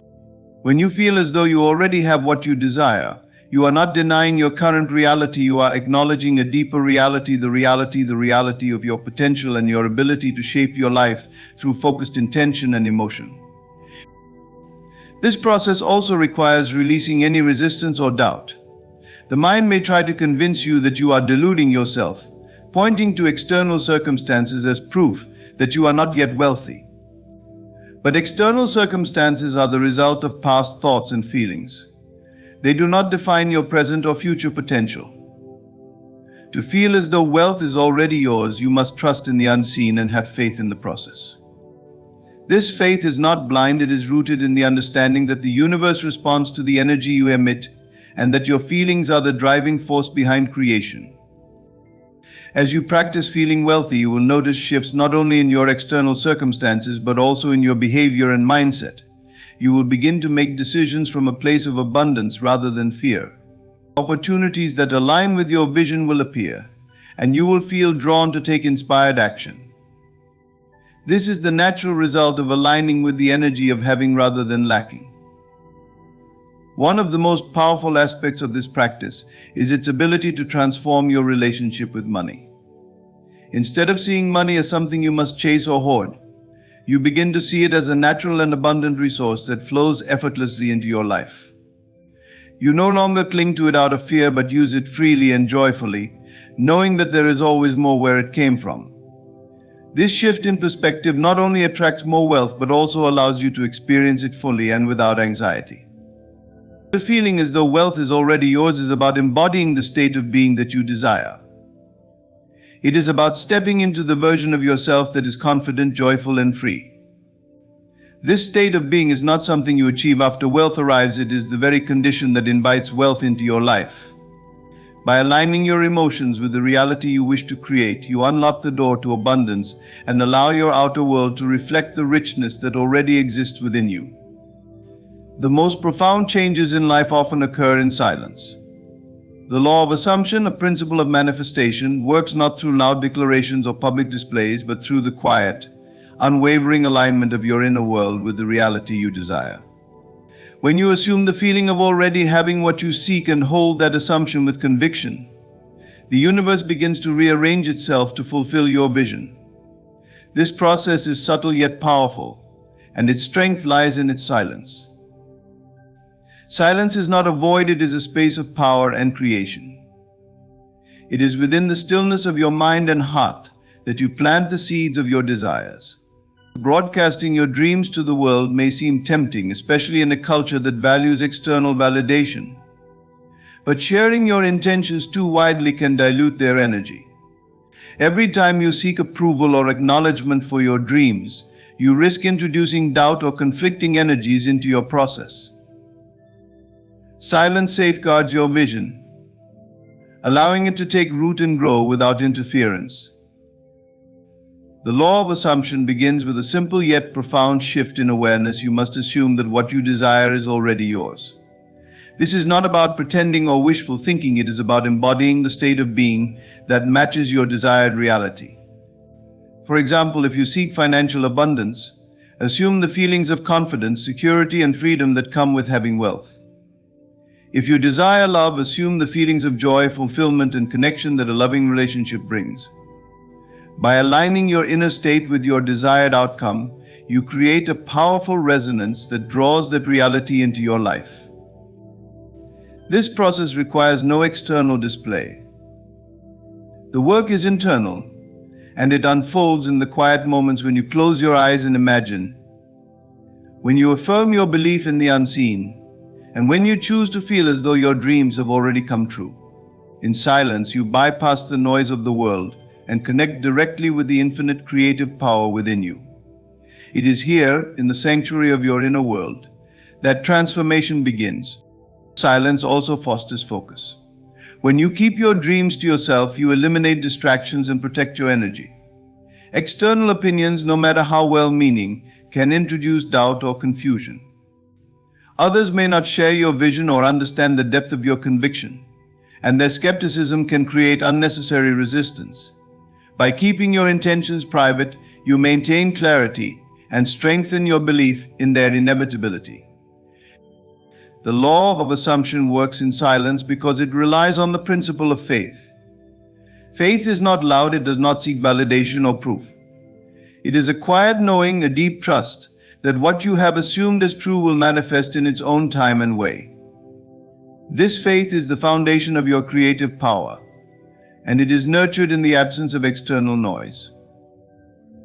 When you feel as though you already have what you desire, you are not denying your current reality, you are acknowledging a deeper reality, the reality of your potential and your ability to shape your life through focused intention and emotion. This process also requires releasing any resistance or doubt. The mind may try to convince you that you are deluding yourself, pointing to external circumstances as proof that you are not yet wealthy. But external circumstances are the result of past thoughts and feelings. They do not define your present or future potential. To feel as though wealth is already yours, you must trust in the unseen and have faith in the process. This faith is not blind, it is rooted in the understanding that the universe responds to the energy you emit, and that your feelings are the driving force behind creation. As you practice feeling wealthy, you will notice shifts not only in your external circumstances, but also in your behavior and mindset. You will begin to make decisions from a place of abundance rather than fear. Opportunities that align with your vision will appear, and you will feel drawn to take inspired action. This is the natural result of aligning with the energy of having rather than lacking. One of the most powerful aspects of this practice is its ability to transform your relationship with money. Instead of seeing money as something you must chase or hoard, you begin to see it as a natural and abundant resource that flows effortlessly into your life. You no longer cling to it out of fear, but use it freely and joyfully, knowing that there is always more where it came from. This shift in perspective not only attracts more wealth, but also allows you to experience it fully and without anxiety. The feeling as though wealth is already yours is about embodying the state of being that you desire. It is about stepping into the version of yourself that is confident, joyful, and free. This state of being is not something you achieve after wealth arrives, it is the very condition that invites wealth into your life. By aligning your emotions with the reality you wish to create, you unlock the door to abundance and allow your outer world to reflect the richness that already exists within you. The most profound changes in life often occur in silence. The law of assumption, a principle of manifestation, works not through loud declarations or public displays, but through the quiet, unwavering alignment of your inner world with the reality you desire. When you assume the feeling of already having what you seek and hold that assumption with conviction, the universe begins to rearrange itself to fulfill your vision. This process is subtle yet powerful, and its strength lies in its silence. Silence is not a void, it is a space of power and creation. It is within the stillness of your mind and heart that you plant the seeds of your desires. Broadcasting your dreams to the world may seem tempting, especially in a culture that values external validation. But sharing your intentions too widely can dilute their energy. Every time you seek approval or acknowledgement for your dreams, you risk introducing doubt or conflicting energies into your process. Silence safeguards your vision, allowing it to take root and grow without interference. The law of assumption begins with a simple yet profound shift in awareness. You must assume that what you desire is already yours. This is not about pretending or wishful thinking, it is about embodying the state of being that matches your desired reality. For example, if you seek financial abundance, assume the feelings of confidence, security, and freedom that come with having wealth. If you desire love, assume the feelings of joy, fulfillment, and connection that a loving relationship brings. By aligning your inner state with your desired outcome, you create a powerful resonance that draws that reality into your life. This process requires no external display. The work is internal, and it unfolds in the quiet moments when you close your eyes and imagine, when you affirm your belief in the unseen, and when you choose to feel as though your dreams have already come true. In silence, you bypass the noise of the world and connect directly with the infinite creative power within you. It is here, in the sanctuary of your inner world, that transformation begins. Silence also fosters focus. When you keep your dreams to yourself, you eliminate distractions and protect your energy. External opinions, no matter how well-meaning, can introduce doubt or confusion. Others may not share your vision or understand the depth of your conviction, and their skepticism can create unnecessary resistance. By keeping your intentions private, you maintain clarity and strengthen your belief in their inevitability. The law of assumption works in silence because it relies on the principle of faith. Faith is not loud, it does not seek validation or proof. It is a quiet knowing, a deep trust that what you have assumed as true will manifest in its own time and way. This faith is the foundation of your creative power, and it is nurtured in the absence of external noise.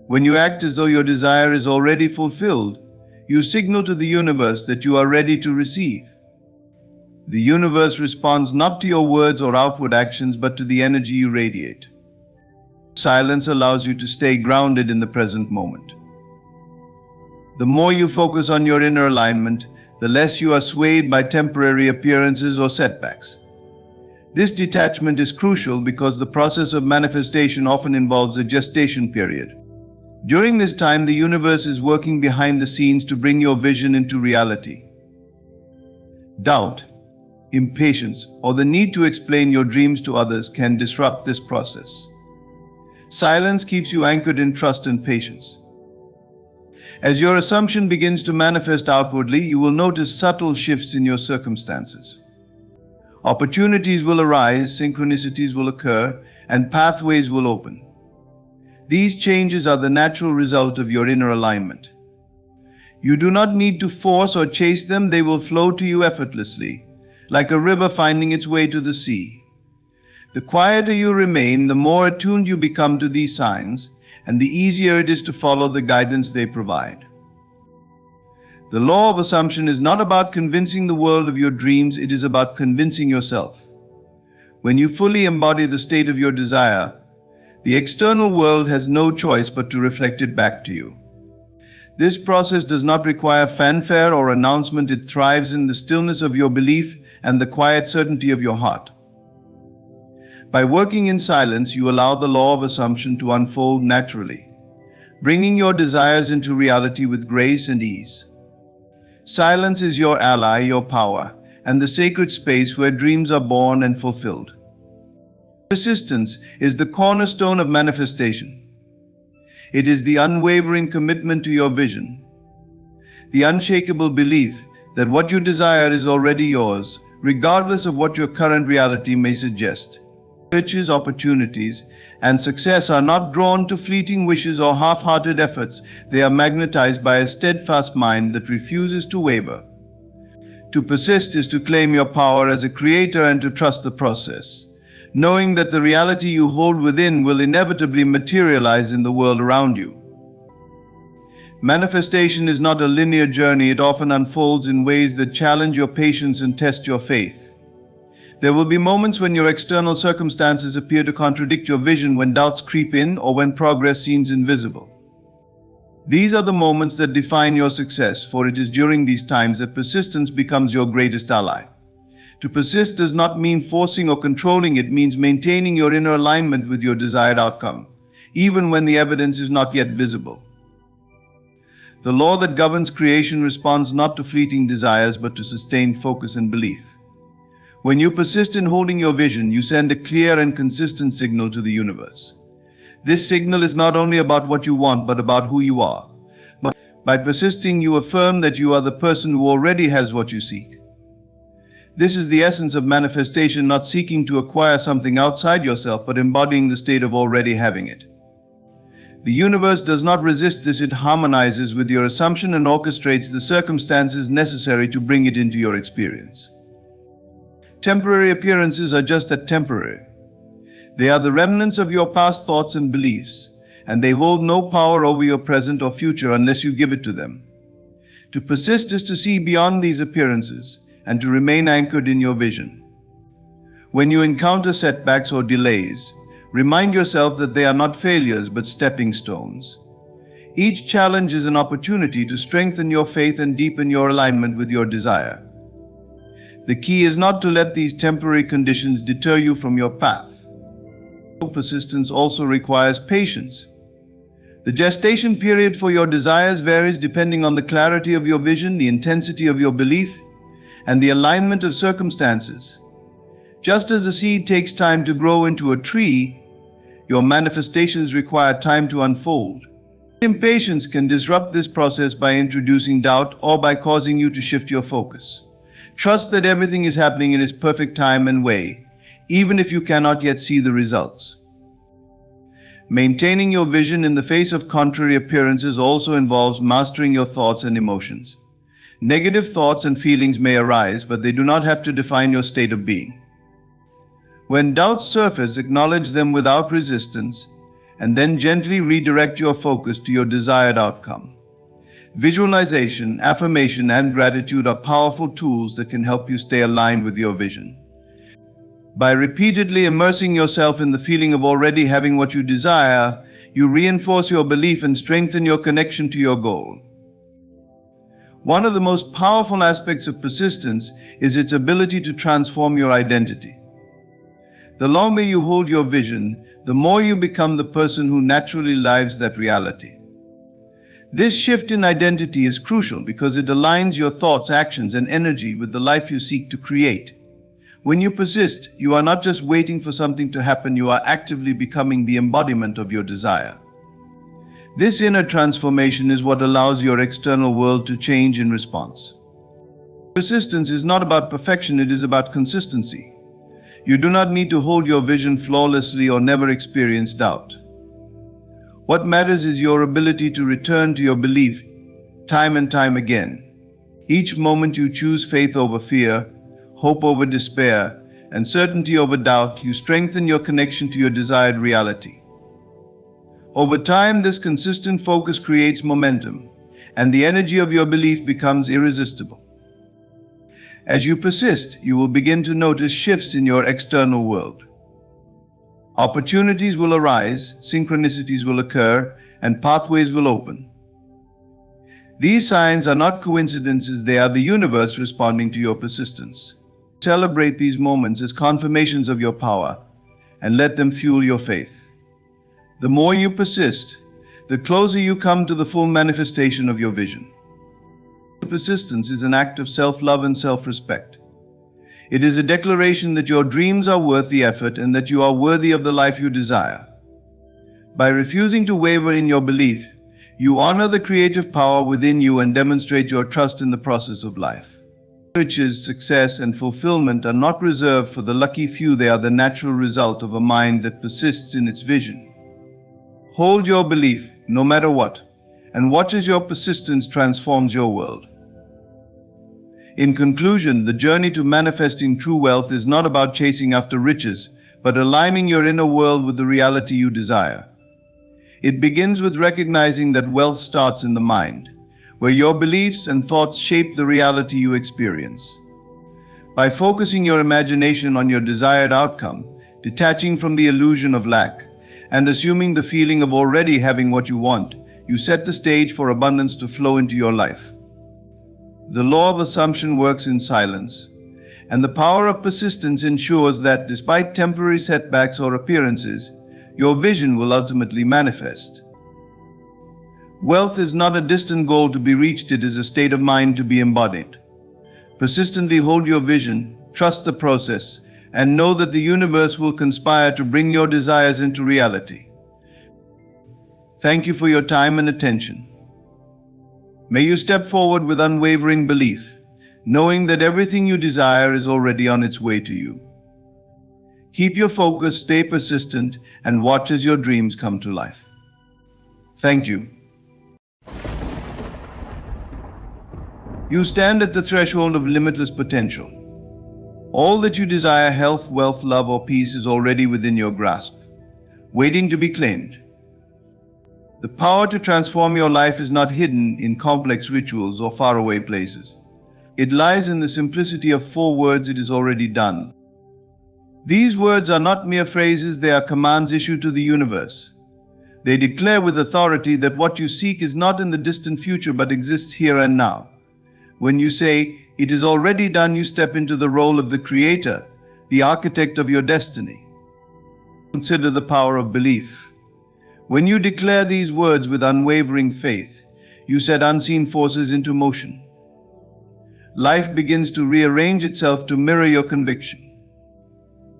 When you act as though your desire is already fulfilled, you signal to the universe that you are ready to receive. The universe responds not to your words or outward actions, but to the energy you radiate. Silence allows you to stay grounded in the present moment. The more you focus on your inner alignment, the less you are swayed by temporary appearances or setbacks. This detachment is crucial because the process of manifestation often involves a gestation period. During this time, the universe is working behind the scenes to bring your vision into reality. Doubt, impatience, or the need to explain your dreams to others can disrupt this process. Silence keeps you anchored in trust and patience. As your assumption begins to manifest outwardly, you will notice subtle shifts in your circumstances. Opportunities will arise, synchronicities will occur, and pathways will open. These changes are the natural result of your inner alignment. You do not need to force or chase them, they will flow to you effortlessly, like a river finding its way to the sea. The quieter you remain, the more attuned you become to these signs, and the easier it is to follow the guidance they provide. The law of assumption is not about convincing the world of your dreams, it is about convincing yourself. When you fully embody the state of your desire, the external world has no choice but to reflect it back to you. This process does not require fanfare or announcement, it thrives in the stillness of your belief and the quiet certainty of your heart. By working in silence, you allow the law of assumption to unfold naturally, bringing your desires into reality with grace and ease. Silence is your ally, your power, and the sacred space where dreams are born and fulfilled. Persistence is the cornerstone of manifestation. It is the unwavering commitment to your vision, the unshakable belief that what you desire is already yours, regardless of what your current reality may suggest. Riches, opportunities, and success are not drawn to fleeting wishes or half-hearted efforts. They are magnetized by a steadfast mind that refuses to waver. To persist is to claim your power as a creator and to trust the process, knowing that the reality you hold within will inevitably materialize in the world around you. Manifestation is not a linear journey. It often unfolds in ways that challenge your patience and test your faith. There will be moments when your external circumstances appear to contradict your vision, when doubts creep in, or when progress seems invisible. These are the moments that define your success, for it is during these times that persistence becomes your greatest ally. To persist does not mean forcing or controlling, it means maintaining your inner alignment with your desired outcome, even when the evidence is not yet visible. The law that governs creation responds not to fleeting desires, but to sustained focus and belief. When you persist in holding your vision, you send a clear and consistent signal to the universe. This signal is not only about what you want, but about who you are. By persisting, you affirm that you are the person who already has what you seek. This is the essence of manifestation, not seeking to acquire something outside yourself, but embodying the state of already having it. The universe does not resist this, it harmonizes with your assumption and orchestrates the circumstances necessary to bring it into your experience. Temporary appearances are just that, temporary. They are the remnants of your past thoughts and beliefs, and they hold no power over your present or future unless you give it to them. To persist is to see beyond these appearances and to remain anchored in your vision. When you encounter setbacks or delays, remind yourself that they are not failures but stepping stones. Each challenge is an opportunity to strengthen your faith and deepen your alignment with your desire. The key is not to let these temporary conditions deter you from your path. Persistence also requires patience. The gestation period for your desires varies depending on the clarity of your vision, the intensity of your belief, and the alignment of circumstances. Just as a seed takes time to grow into a tree, your manifestations require time to unfold. Impatience can disrupt this process by introducing doubt or by causing you to shift your focus. Trust that everything is happening in its perfect time and way, even if you cannot yet see the results. Maintaining your vision in the face of contrary appearances also involves mastering your thoughts and emotions. Negative thoughts and feelings may arise, but they do not have to define your state of being. When doubts surface, acknowledge them without resistance, and then gently redirect your focus to your desired outcome. Visualization, affirmation, and gratitude are powerful tools that can help you stay aligned with your vision. By repeatedly immersing yourself in the feeling of already having what you desire, you reinforce your belief and strengthen your connection to your goal. One of the most powerful aspects of persistence is its ability to transform your identity. The longer you hold your vision, the more you become the person who naturally lives that reality. This shift in identity is crucial because it aligns your thoughts, actions, and energy with the life you seek to create. When you persist, you are not just waiting for something to happen, you are actively becoming the embodiment of your desire. This inner transformation is what allows your external world to change in response. Persistence is not about perfection, it is about consistency. You do not need to hold your vision flawlessly or never experience doubt. What matters is your ability to return to your belief time and time again. Each moment you choose faith over fear, hope over despair, and certainty over doubt, you strengthen your connection to your desired reality. Over time, this consistent focus creates momentum, and the energy of your belief becomes irresistible. As you persist, you will begin to notice shifts in your external world. Opportunities will arise, synchronicities will occur, and pathways will open. These signs are not coincidences, they are the universe responding to your persistence. Celebrate these moments as confirmations of your power, and let them fuel your faith. The more you persist, the closer you come to the full manifestation of your vision. Persistence is an act of self-love and self-respect. It is a declaration that your dreams are worth the effort and that you are worthy of the life you desire. By refusing to waver in your belief, you honor the creative power within you and demonstrate your trust in the process of life. Riches, success, and fulfillment are not reserved for the lucky few, they are the natural result of a mind that persists in its vision. Hold your belief, no matter what, and watch as your persistence transforms your world. In conclusion, the journey to manifesting true wealth is not about chasing after riches, but aligning your inner world with the reality you desire. It begins with recognizing that wealth starts in the mind, where your beliefs and thoughts shape the reality you experience. By focusing your imagination on your desired outcome, detaching from the illusion of lack, and assuming the feeling of already having what you want, you set the stage for abundance to flow into your life. The law of assumption works in silence, and the power of persistence ensures that despite temporary setbacks or appearances, your vision will ultimately manifest. Wealth is not a distant goal to be reached, it is a state of mind to be embodied. Persistently hold your vision, trust the process, and know that the universe will conspire to bring your desires into reality. Thank you for your time and attention. May you step forward with unwavering belief, knowing that everything you desire is already on its way to you. Keep your focus, stay persistent, and watch as your dreams come to life. Thank you. You stand at the threshold of limitless potential. All that you desire, health, wealth, love, or peace, is already within your grasp, waiting to be claimed. The power to transform your life is not hidden in complex rituals or faraway places. It lies in the simplicity of 4 words: it is already done. These words are not mere phrases, they are commands issued to the universe. They declare with authority that what you seek is not in the distant future but exists here and now. When you say, "It is already done," you step into the role of the creator, the architect of your destiny. Consider the power of belief. When you declare these words with unwavering faith, you set unseen forces into motion. Life begins to rearrange itself to mirror your conviction.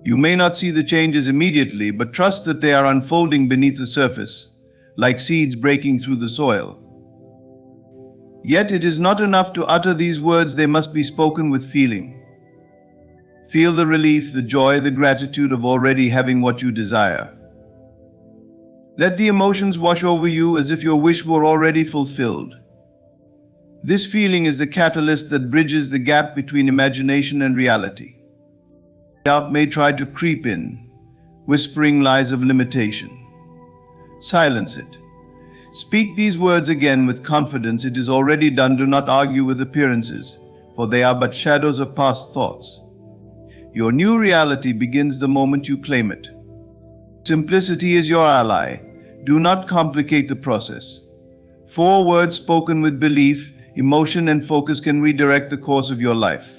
You may not see the changes immediately, but trust that they are unfolding beneath the surface, like seeds breaking through the soil. Yet it is not enough to utter these words, they must be spoken with feeling. Feel the relief, the joy, the gratitude of already having what you desire. Let the emotions wash over you as if your wish were already fulfilled. This feeling is the catalyst that bridges the gap between imagination and reality. Doubt may try to creep in, whispering lies of limitation. Silence it. Speak these words again with confidence: it is already done. Do not argue with appearances, for they are but shadows of past thoughts. Your new reality begins the moment you claim it. Simplicity is your ally. Do not complicate the process. 4 words spoken with belief, emotion, and focus can redirect the course of your life.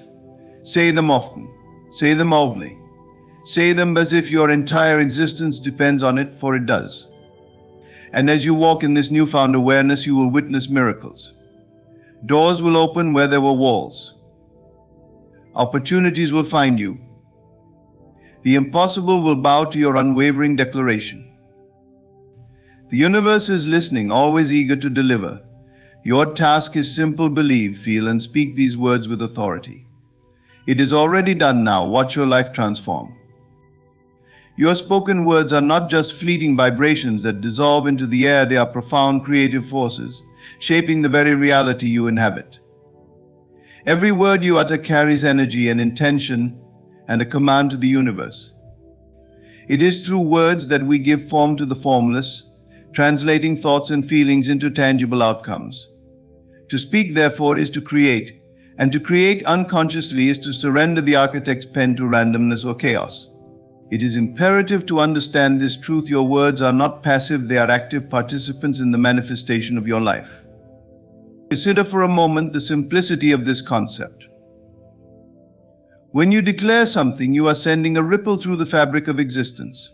Say them often. Say them loudly. Say them as if your entire existence depends on it, for it does. And as you walk in this newfound awareness, you will witness miracles. Doors will open where there were walls. Opportunities will find you. The impossible will bow to your unwavering declaration. The universe is listening, always eager to deliver. Your task is simple: believe, feel, and speak these words with authority. It is already done now. Watch your life transform. Your spoken words are not just fleeting vibrations that dissolve into the air, they are profound creative forces, shaping the very reality you inhabit. Every word you utter carries energy and intention and a command to the universe. It is through words that we give form to the formless, translating thoughts and feelings into tangible outcomes. To speak, therefore, is to create, and to create unconsciously is to surrender the architect's pen to randomness or chaos. It is imperative to understand this truth. Your words are not passive, they are active participants in the manifestation of your life. Consider for a moment the simplicity of this concept. When you declare something, you are sending a ripple through the fabric of existence.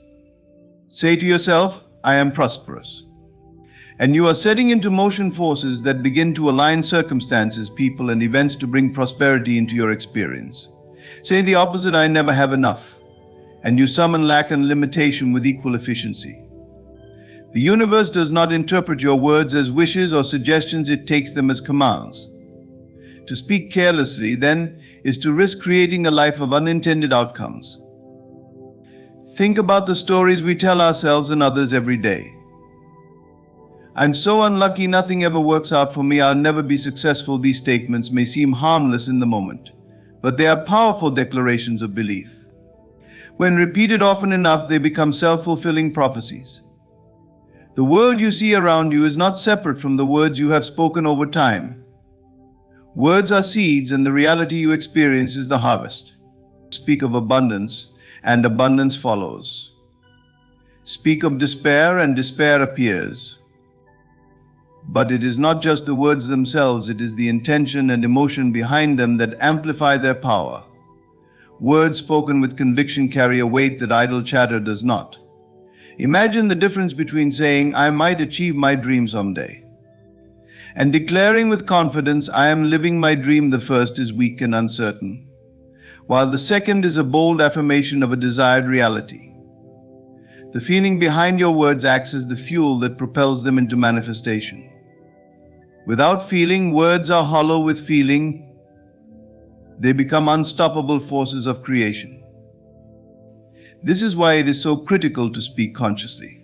Say to yourself, I am prosperous. And you are setting into motion forces that begin to align circumstances, people, and events to bring prosperity into your experience. Say the opposite, I never have enough, and you summon lack and limitation with equal efficiency. The universe does not interpret your words as wishes or suggestions, it takes them as commands. To speak carelessly, then, is to risk creating a life of unintended outcomes. Think about the stories we tell ourselves and others every day. I'm so unlucky, nothing ever works out for me, I'll never be successful. These statements may seem harmless in the moment, but they are powerful declarations of belief. When repeated often enough, they become self-fulfilling prophecies. The world you see around you is not separate from the words you have spoken over time. Words are seeds, and the reality you experience is the harvest. Speak of abundance, and abundance follows. Speak of despair, and despair appears. But it is not just the words themselves, it is the intention and emotion behind them that amplify their power. Words spoken with conviction carry a weight that idle chatter does not. Imagine the difference between saying, I might achieve my dream someday, and declaring with confidence, I am living my dream. The first is weak and uncertain, while the second is a bold affirmation of a desired reality. The feeling behind your words acts as the fuel that propels them into manifestation. Without feeling, words are hollow. With feeling, they become unstoppable forces of creation. This is why it is so critical to speak consciously.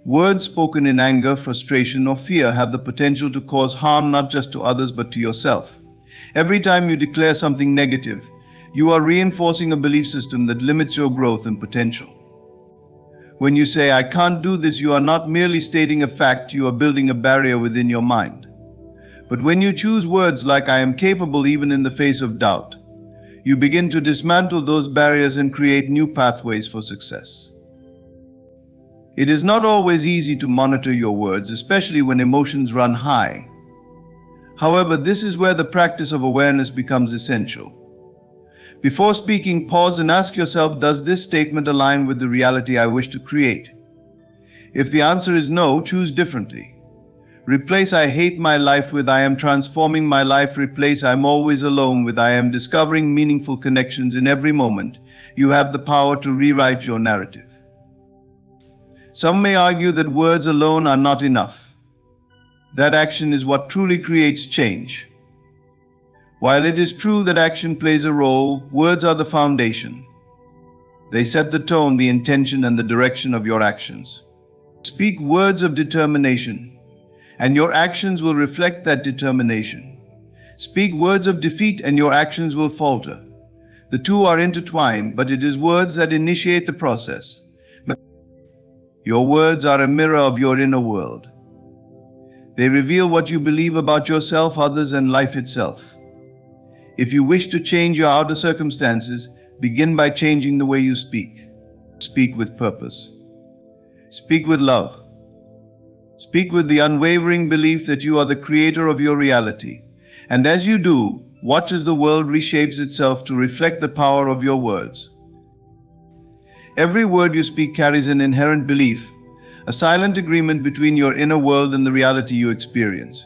Words spoken in anger, frustration, or fear have the potential to cause harm not just to others but to yourself. Every time you declare something negative, you are reinforcing a belief system that limits your growth and potential. When you say, I can't do this, you are not merely stating a fact, you are building a barrier within your mind. But when you choose words like I am capable even in the face of doubt, you begin to dismantle those barriers and create new pathways for success. It is not always easy to monitor your words, especially when emotions run high. However, this is where the practice of awareness becomes essential. Before speaking, pause and ask yourself, does this statement align with the reality I wish to create? If the answer is no, choose differently. Replace I hate my life with I am transforming my life. Replace I'm always alone with I am discovering meaningful connections in every moment. You have the power to rewrite your narrative. Some may argue that words alone are not enough. That action is what truly creates change. While it is true that action plays a role, words are the foundation. They set the tone, the intention, and the direction of your actions. Speak words of determination, and your actions will reflect that determination. Speak words of defeat, and your actions will falter. The two are intertwined, but it is words that initiate the process. Your words are a mirror of your inner world. They reveal what you believe about yourself, others, and life itself. If you wish to change your outer circumstances, begin by changing the way you speak. Speak with purpose. Speak with love. Speak with the unwavering belief that you are the creator of your reality. And as you do, watch as the world reshapes itself to reflect the power of your words. Every word you speak carries an inherent belief, a silent agreement between your inner world and the reality you experience.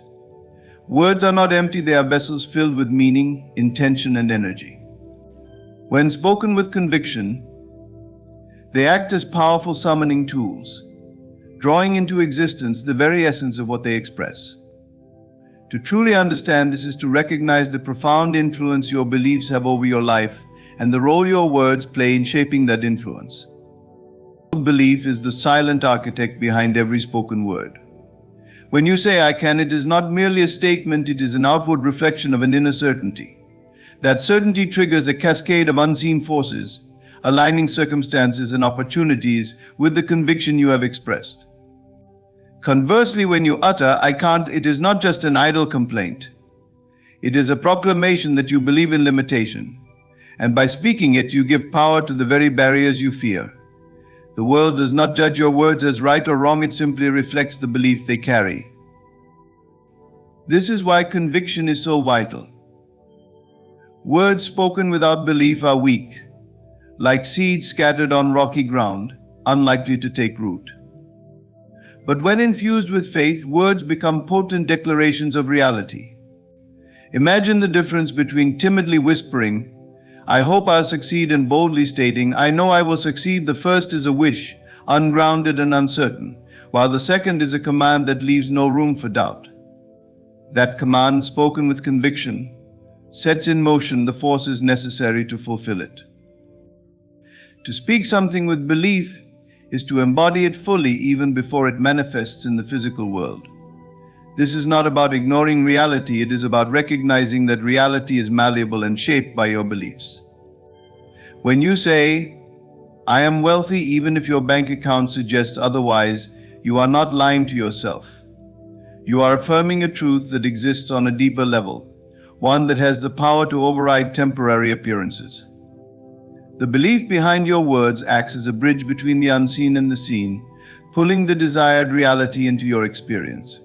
Words are not empty, they are vessels filled with meaning, intention, and energy. When spoken with conviction, they act as powerful summoning tools, drawing into existence the very essence of what they express. To truly understand this is to recognize the profound influence your beliefs have over your life and the role your words play in shaping that influence. Belief is the silent architect behind every spoken word. When you say I can, it is not merely a statement, it is an outward reflection of an inner certainty. That certainty triggers a cascade of unseen forces, aligning circumstances and opportunities with the conviction you have expressed. Conversely, when you utter, I can't, it is not just an idle complaint. It is a proclamation that you believe in limitation, and by speaking it, you give power to the very barriers you fear. The world does not judge your words as right or wrong, it simply reflects the belief they carry. This is why conviction is so vital. Words spoken without belief are weak, like seeds scattered on rocky ground, unlikely to take root. But when infused with faith, words become potent declarations of reality. Imagine the difference between timidly whispering, I hope I'll succeed, and boldly stating, I know I will succeed. The first is a wish, ungrounded and uncertain, while the second is a command that leaves no room for doubt. That command, spoken with conviction, sets in motion the forces necessary to fulfill it. To speak something with belief is to embody it fully even before it manifests in the physical world. This is not about ignoring reality, it is about recognizing that reality is malleable and shaped by your beliefs. When you say, I am wealthy even if your bank account suggests otherwise, you are not lying to yourself. You are affirming a truth that exists on a deeper level, one that has the power to override temporary appearances. The belief behind your words acts as a bridge between the unseen and the seen, pulling the desired reality into your experience.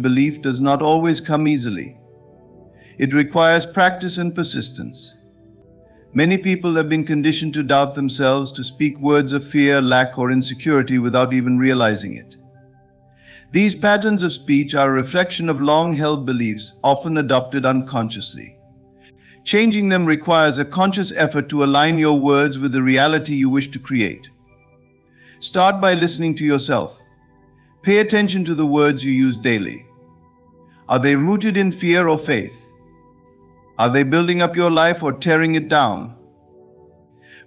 Belief does not always come easily. It requires practice and persistence. Many people have been conditioned to doubt themselves, to speak words of fear, lack, or insecurity without even realizing it. These patterns of speech are a reflection of long-held beliefs, often adopted unconsciously. Changing them requires a conscious effort to align your words with the reality you wish to create. Start by listening to yourself. Pay attention to the words you use daily. Are they rooted in fear or faith? Are they building up your life or tearing it down?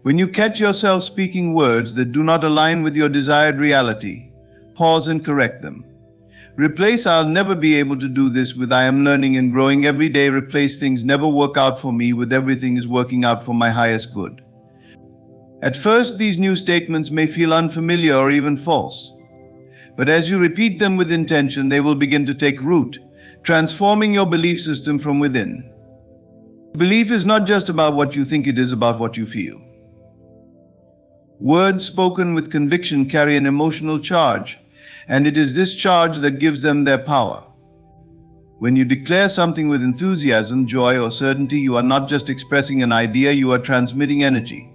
When you catch yourself speaking words that do not align with your desired reality, pause and correct them. Replace I'll never be able to do this with I am learning and growing every day. Replace things never work out for me with everything is working out for my highest good. At first, these new statements may feel unfamiliar or even false. But as you repeat them with intention, they will begin to take root, transforming your belief system from within. Belief is not just about what you think, it is about what you feel. Words spoken with conviction carry an emotional charge, and it is this charge that gives them their power. When you declare something with enthusiasm, joy, or certainty, you are not just expressing an idea, you are transmitting energy.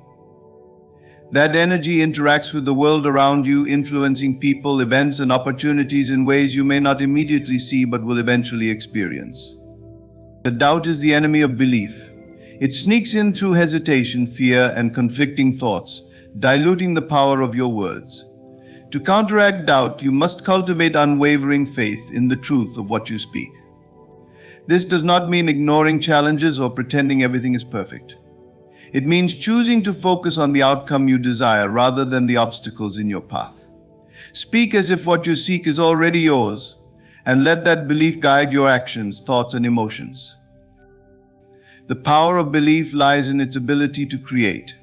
That energy interacts with the world around you, influencing people, events, and opportunities in ways you may not immediately see but will eventually experience. The doubt is the enemy of belief. It sneaks in through hesitation, fear, and conflicting thoughts, diluting the power of your words. To counteract doubt, you must cultivate unwavering faith in the truth of what you speak. This does not mean ignoring challenges or pretending everything is perfect. It means choosing to focus on the outcome you desire rather than the obstacles in your path. Speak as if what you seek is already yours, and let that belief guide your actions, thoughts, and emotions. The power of belief lies in its ability to create.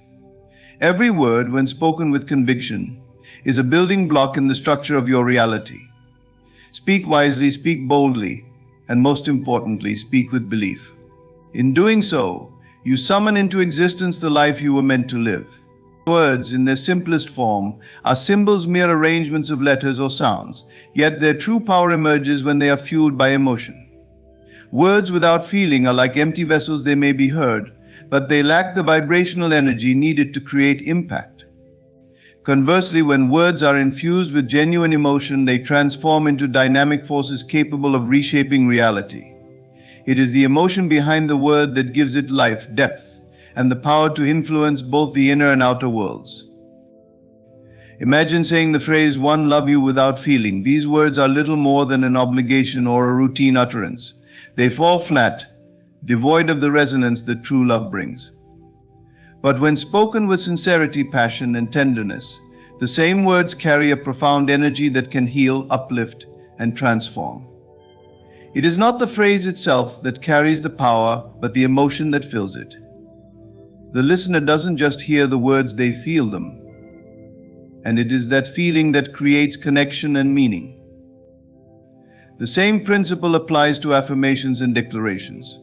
Every word, when spoken with conviction, is a building block in the structure of your reality. Speak wisely, speak boldly, and most importantly, speak with belief. In doing so, you summon into existence the life you were meant to live. Words, in their simplest form, are symbols, mere arrangements of letters or sounds, yet their true power emerges when they are fueled by emotion. Words without feeling are like empty vessels. They may be heard, but they lack the vibrational energy needed to create impact. Conversely, when words are infused with genuine emotion, they transform into dynamic forces capable of reshaping reality. It is the emotion behind the word that gives it life, depth, and the power to influence both the inner and outer worlds. Imagine saying the phrase, "One love you," without feeling. These words are little more than an obligation or a routine utterance. They fall flat, devoid of the resonance that true love brings. But when spoken with sincerity, passion, and tenderness, the same words carry a profound energy that can heal, uplift, and transform. It is not the phrase itself that carries the power, but the emotion that fills it. The listener doesn't just hear the words, they feel them. And it is that feeling that creates connection and meaning. The same principle applies to affirmations and declarations.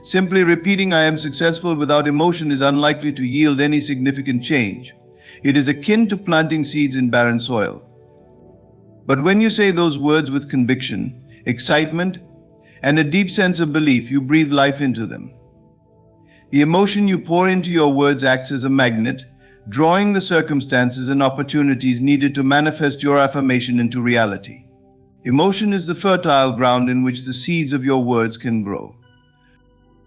Simply repeating "I am successful" without emotion is unlikely to yield any significant change. It is akin to planting seeds in barren soil. But when you say those words with conviction, excitement, and a deep sense of belief, you breathe life into them. The emotion you pour into your words acts as a magnet, drawing the circumstances and opportunities needed to manifest your affirmation into reality. Emotion is the fertile ground in which the seeds of your words can grow.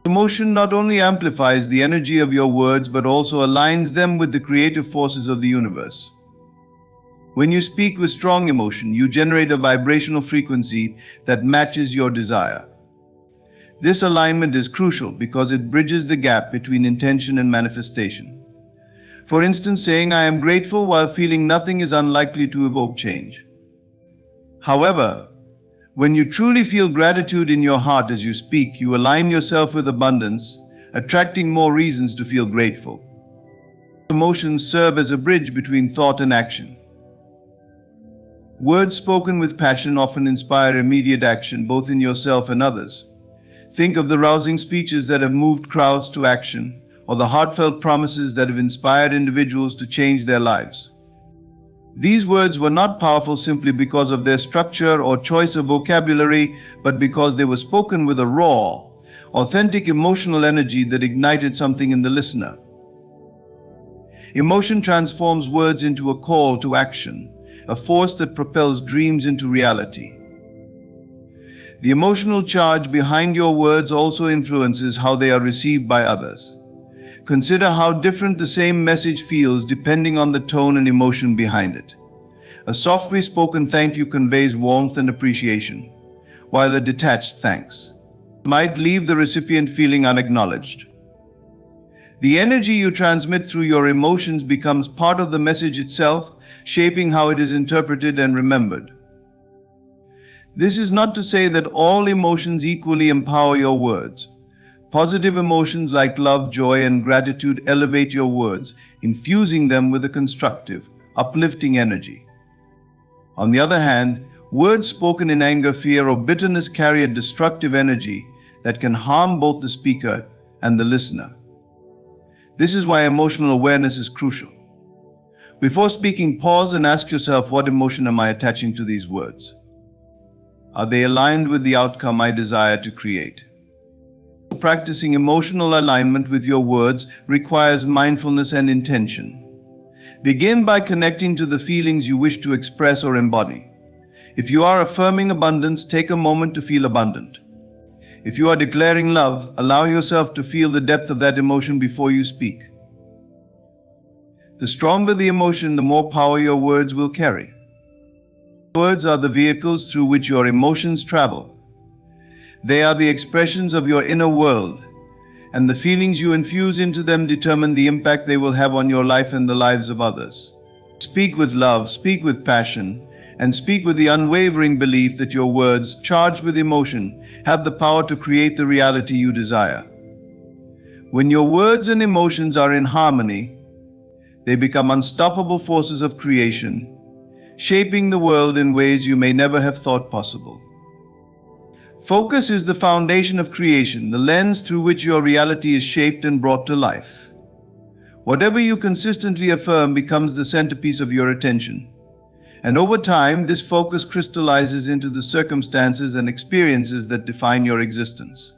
Emotion not only amplifies the energy of your words, but also aligns them with the creative forces of the universe. When you speak with strong emotion, you generate a vibrational frequency that matches your desire. This alignment is crucial because it bridges the gap between intention and manifestation. For instance, saying "I am grateful" while feeling nothing is unlikely to evoke change. However, when you truly feel gratitude in your heart as you speak, you align yourself with abundance, attracting more reasons to feel grateful. Emotions serve as a bridge between thought and action. Words spoken with passion often inspire immediate action, both in yourself and others. Think of the rousing speeches that have moved crowds to action, or the heartfelt promises that have inspired individuals to change their lives. These words were not powerful simply because of their structure or choice of vocabulary, but because they were spoken with a raw, authentic emotional energy that ignited something in the listener. Emotion transforms words into a call to action, a force that propels dreams into reality. The emotional charge behind your words also influences how they are received by others. Consider how different the same message feels depending on the tone and emotion behind it. A softly spoken thank you conveys warmth and appreciation, while a detached thanks might leave the recipient feeling unacknowledged. The energy you transmit through your emotions becomes part of the message itself, shaping how it is interpreted and remembered. This is not to say that all emotions equally empower your words. Positive emotions like love, joy, and gratitude elevate your words, infusing them with a constructive, uplifting energy. On the other hand, words spoken in anger, fear, or bitterness carry a destructive energy that can harm both the speaker and the listener. This is why emotional awareness is crucial. Before speaking, pause and ask yourself, what emotion am I attaching to these words? Are they aligned with the outcome I desire to create? Practicing emotional alignment with your words requires mindfulness and intention. Begin by connecting to the feelings you wish to express or embody. If you are affirming abundance, take a moment to feel abundant. If you are declaring love, allow yourself to feel the depth of that emotion before you speak. The stronger the emotion, the more power your words will carry. Words are the vehicles through which your emotions travel. They are the expressions of your inner world, and the feelings you infuse into them determine the impact they will have on your life and the lives of others. Speak with love, speak with passion, and speak with the unwavering belief that your words, charged with emotion, have the power to create the reality you desire. When your words and emotions are in harmony, they become unstoppable forces of creation, shaping the world in ways you may never have thought possible. Focus is the foundation of creation, the lens through which your reality is shaped and brought to life. Whatever you consistently affirm becomes the centerpiece of your attention. And over time, this focus crystallizes into the circumstances and experiences that define your existence.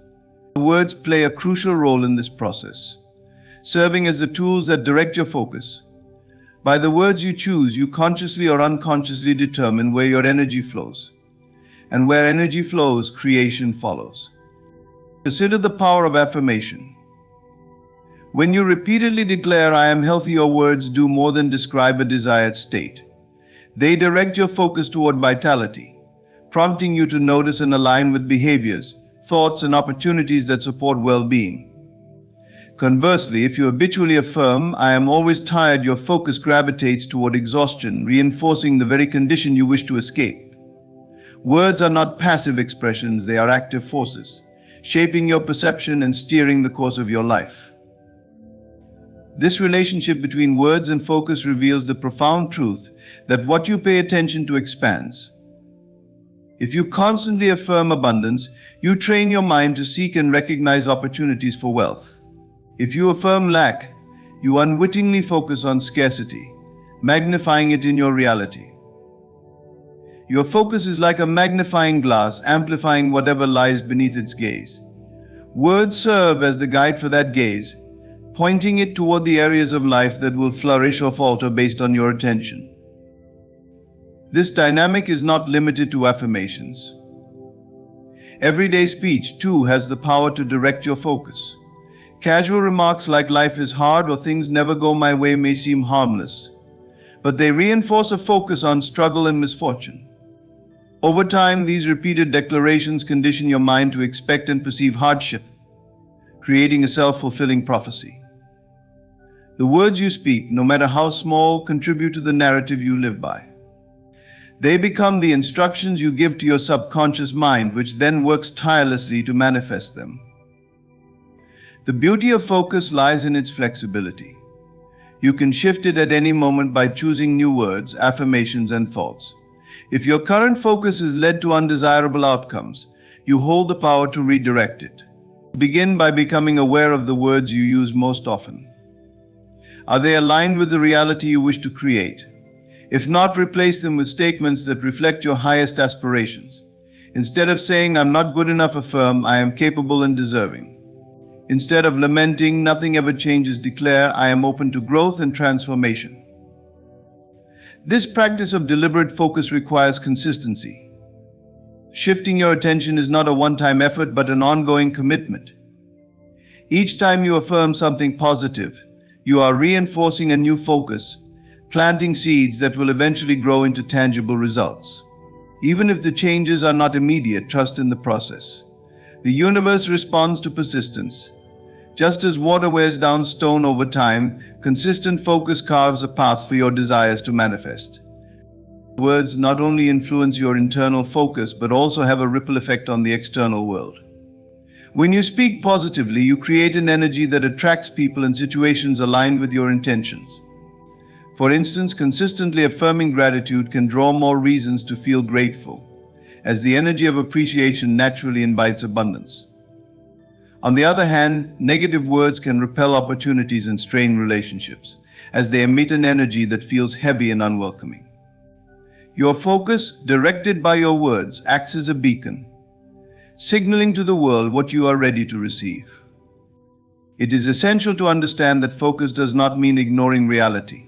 Words play a crucial role in this process, serving as the tools that direct your focus. By the words you choose, you consciously or unconsciously determine where your energy flows. And where energy flows, creation follows. Consider the power of affirmation. When you repeatedly declare, "I am healthy," your words do more than describe a desired state. They direct your focus toward vitality, prompting you to notice and align with behaviors, thoughts, and opportunities that support well-being. Conversely, if you habitually affirm, "I am always tired," your focus gravitates toward exhaustion, reinforcing the very condition you wish to escape. Words are not passive expressions, they are active forces, shaping your perception and steering the course of your life. This relationship between words and focus reveals the profound truth that what you pay attention to expands. If you constantly affirm abundance, you train your mind to seek and recognize opportunities for wealth. If you affirm lack, you unwittingly focus on scarcity, magnifying it in your reality. Your focus is like a magnifying glass, amplifying whatever lies beneath its gaze. Words serve as the guide for that gaze, pointing it toward the areas of life that will flourish or falter based on your attention. This dynamic is not limited to affirmations. Everyday speech, too, has the power to direct your focus. Casual remarks like "life is hard" or "things never go my way" may seem harmless, but they reinforce a focus on struggle and misfortune. Over time, these repeated declarations condition your mind to expect and perceive hardship, creating a self-fulfilling prophecy. The words you speak, no matter how small, contribute to the narrative you live by. They become the instructions you give to your subconscious mind, which then works tirelessly to manifest them. The beauty of focus lies in its flexibility. You can shift it at any moment by choosing new words, affirmations, and thoughts. If your current focus has led to undesirable outcomes, you hold the power to redirect it. Begin by becoming aware of the words you use most often. Are they aligned with the reality you wish to create? If not, replace them with statements that reflect your highest aspirations. Instead of saying "I'm not good enough," affirm "I am capable and deserving." Instead of lamenting "nothing ever changes," declare "I am open to growth and transformation." This practice of deliberate focus requires consistency. Shifting your attention is not a one-time effort, but an ongoing commitment. Each time you affirm something positive, you are reinforcing a new focus, planting seeds that will eventually grow into tangible results. Even if the changes are not immediate, trust in the process. The universe responds to persistence. Just as water wears down stone over time, consistent focus carves a path for your desires to manifest. Words not only influence your internal focus, but also have a ripple effect on the external world. When you speak positively, you create an energy that attracts people and situations aligned with your intentions. For instance, consistently affirming gratitude can draw more reasons to feel grateful, as the energy of appreciation naturally invites abundance. On the other hand, negative words can repel opportunities and strain relationships, as they emit an energy that feels heavy and unwelcoming. Your focus, directed by your words, acts as a beacon, signaling to the world what you are ready to receive. It is essential to understand that focus does not mean ignoring reality.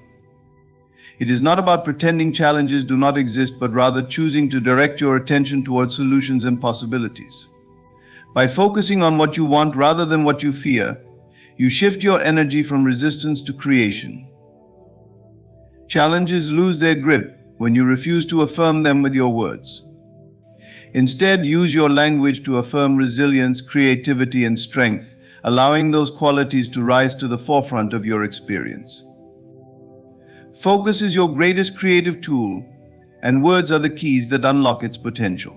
It is not about pretending challenges do not exist, but rather choosing to direct your attention towards solutions and possibilities. By focusing on what you want rather than what you fear, you shift your energy from resistance to creation. Challenges lose their grip when you refuse to affirm them with your words. Instead, use your language to affirm resilience, creativity, and strength, allowing those qualities to rise to the forefront of your experience. Focus is your greatest creative tool, and words are the keys that unlock its potential.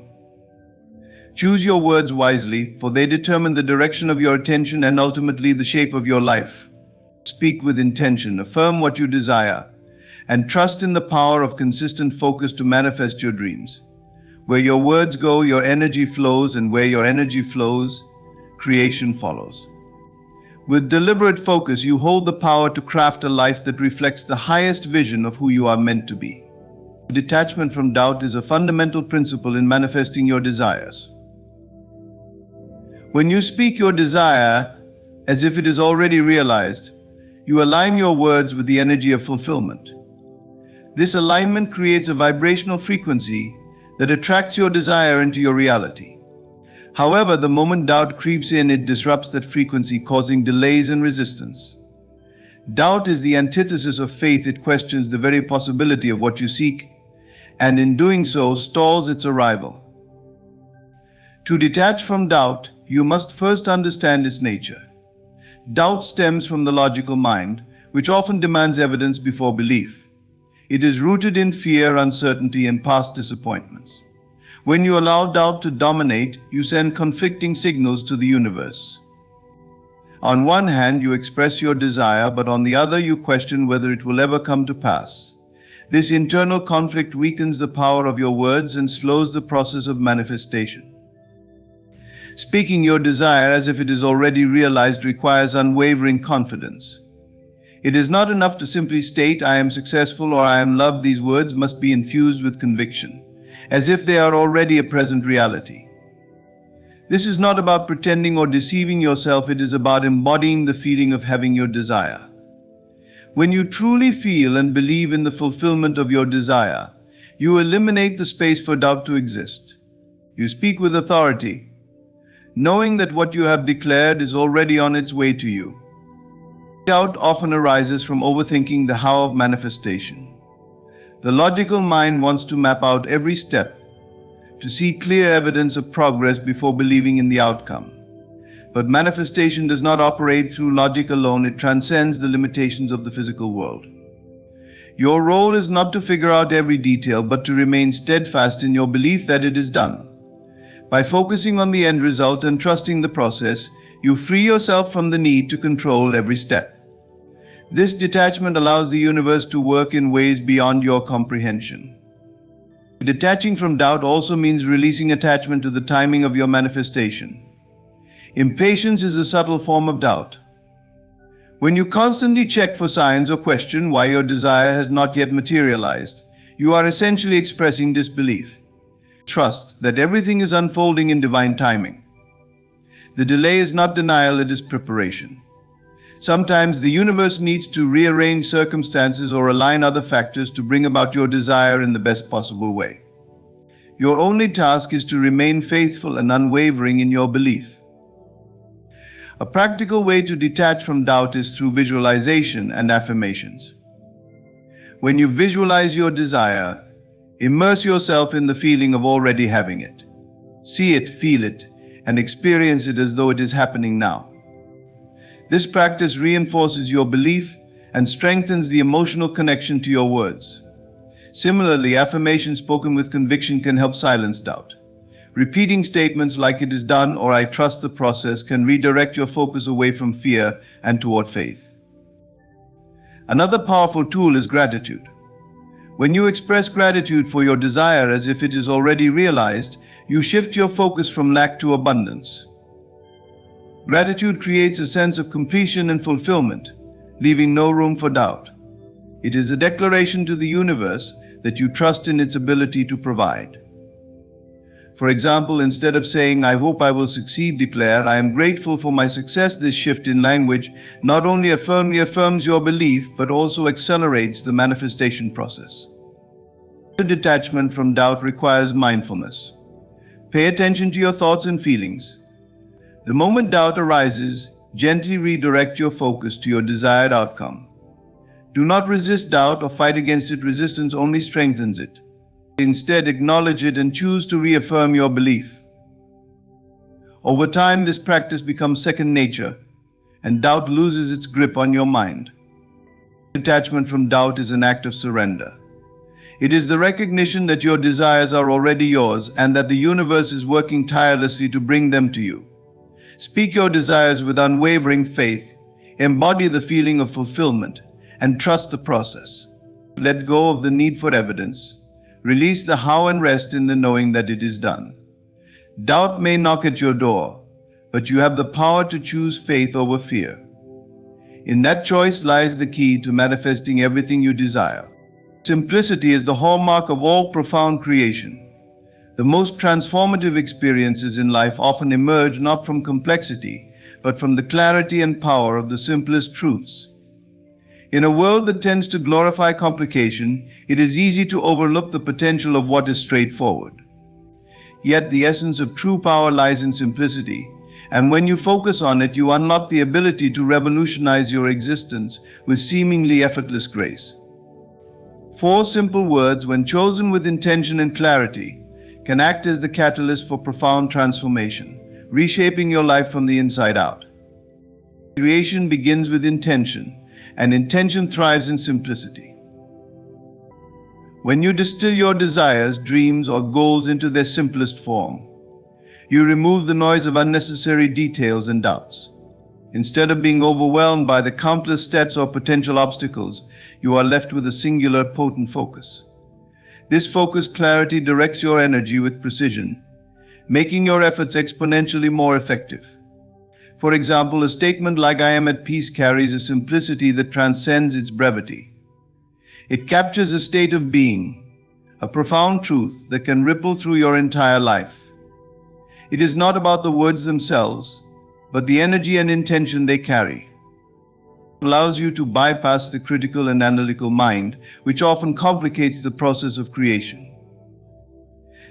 Choose your words wisely, for they determine the direction of your attention and ultimately the shape of your life. Speak with intention, affirm what you desire, and trust in the power of consistent focus to manifest your dreams. Where your words go, your energy flows, and where your energy flows, creation follows. With deliberate focus, you hold the power to craft a life that reflects the highest vision of who you are meant to be. Detachment from doubt is a fundamental principle in manifesting your desires. When you speak your desire as if it is already realized, you align your words with the energy of fulfillment. This alignment creates a vibrational frequency that attracts your desire into your reality. However, the moment doubt creeps in, it disrupts that frequency, causing delays and resistance. Doubt is the antithesis of faith. It questions the very possibility of what you seek, and in doing so, stalls its arrival. To detach from doubt, you must first understand its nature. Doubt stems from the logical mind, which often demands evidence before belief. It is rooted in fear, uncertainty, and past disappointments. When you allow doubt to dominate, you send conflicting signals to the universe. On one hand, you express your desire, but on the other, you question whether it will ever come to pass. This internal conflict weakens the power of your words and slows the process of manifestation. Speaking your desire as if it is already realized requires unwavering confidence. It is not enough to simply state, "I am successful" or "I am loved." These words must be infused with conviction, as if they are already a present reality. This is not about pretending or deceiving yourself, it is about embodying the feeling of having your desire. When you truly feel and believe in the fulfillment of your desire, you eliminate the space for doubt to exist. You speak with authority, knowing that what you have declared is already on its way to you. Doubt often arises from overthinking the how of manifestation. The logical mind wants to map out every step, to see clear evidence of progress before believing in the outcome. But manifestation does not operate through logic alone, it transcends the limitations of the physical world. Your role is not to figure out every detail, but to remain steadfast in your belief that it is done. By focusing on the end result and trusting the process, you free yourself from the need to control every step. This detachment allows the universe to work in ways beyond your comprehension. Detaching from doubt also means releasing attachment to the timing of your manifestation. Impatience is a subtle form of doubt. When you constantly check for signs or question why your desire has not yet materialized, you are essentially expressing disbelief. Trust that everything is unfolding in divine timing. The delay is not denial, it is preparation. Sometimes the universe needs to rearrange circumstances or align other factors to bring about your desire in the best possible way. Your only task is to remain faithful and unwavering in your belief. A practical way to detach from doubt is through visualization and affirmations. When you visualize your desire, immerse yourself in the feeling of already having it. See it, feel it, and experience it as though it is happening now. This practice reinforces your belief and strengthens the emotional connection to your words. Similarly, affirmations spoken with conviction can help silence doubt. Repeating statements like "it is done" or "I trust the process" can redirect your focus away from fear and toward faith. Another powerful tool is gratitude. When you express gratitude for your desire as if it is already realized, you shift your focus from lack to abundance. Gratitude creates a sense of completion and fulfillment, leaving no room for doubt. It is a declaration to the universe that you trust in its ability to provide. For example, instead of saying "I hope I will succeed," declare "I am grateful for my success." This shift in language not only affirms your belief, but also accelerates the manifestation process. The detachment from doubt requires mindfulness. Pay attention to your thoughts and feelings. The moment doubt arises, gently redirect your focus to your desired outcome. Do not resist doubt or fight against it. Resistance only strengthens it. Instead, acknowledge it and choose to reaffirm your belief. Over time, this practice becomes second nature, and doubt loses its grip on your mind. Detachment from doubt is an act of surrender. It is the recognition that your desires are already yours and that the universe is working tirelessly to bring them to you. Speak your desires with unwavering faith, embody the feeling of fulfillment, and trust the process. Let go of the need for evidence. Release the how and rest in the knowing that it is done. Doubt may knock at your door, but you have the power to choose faith over fear. In that choice lies the key to manifesting everything you desire. Simplicity is the hallmark of all profound creation. The most transformative experiences in life often emerge not from complexity, but from the clarity and power of the simplest truths. In a world that tends to glorify complication, it is easy to overlook the potential of what is straightforward. Yet the essence of true power lies in simplicity, and when you focus on it, you unlock the ability to revolutionize your existence with seemingly effortless grace. 4 simple words, when chosen with intention and clarity, can act as the catalyst for profound transformation, reshaping your life from the inside out. Creation begins with intention, and intention thrives in simplicity. When you distill your desires, dreams, or goals into their simplest form, you remove the noise of unnecessary details and doubts. Instead of being overwhelmed by the countless steps or potential obstacles, you are left with a singular, potent focus. This focused clarity directs your energy with precision, making your efforts exponentially more effective. For example, a statement like "I am at peace" carries a simplicity that transcends its brevity. It captures a state of being, a profound truth that can ripple through your entire life. It is not about the words themselves, but the energy and intention they carry. It allows you to bypass the critical and analytical mind, which often complicates the process of creation.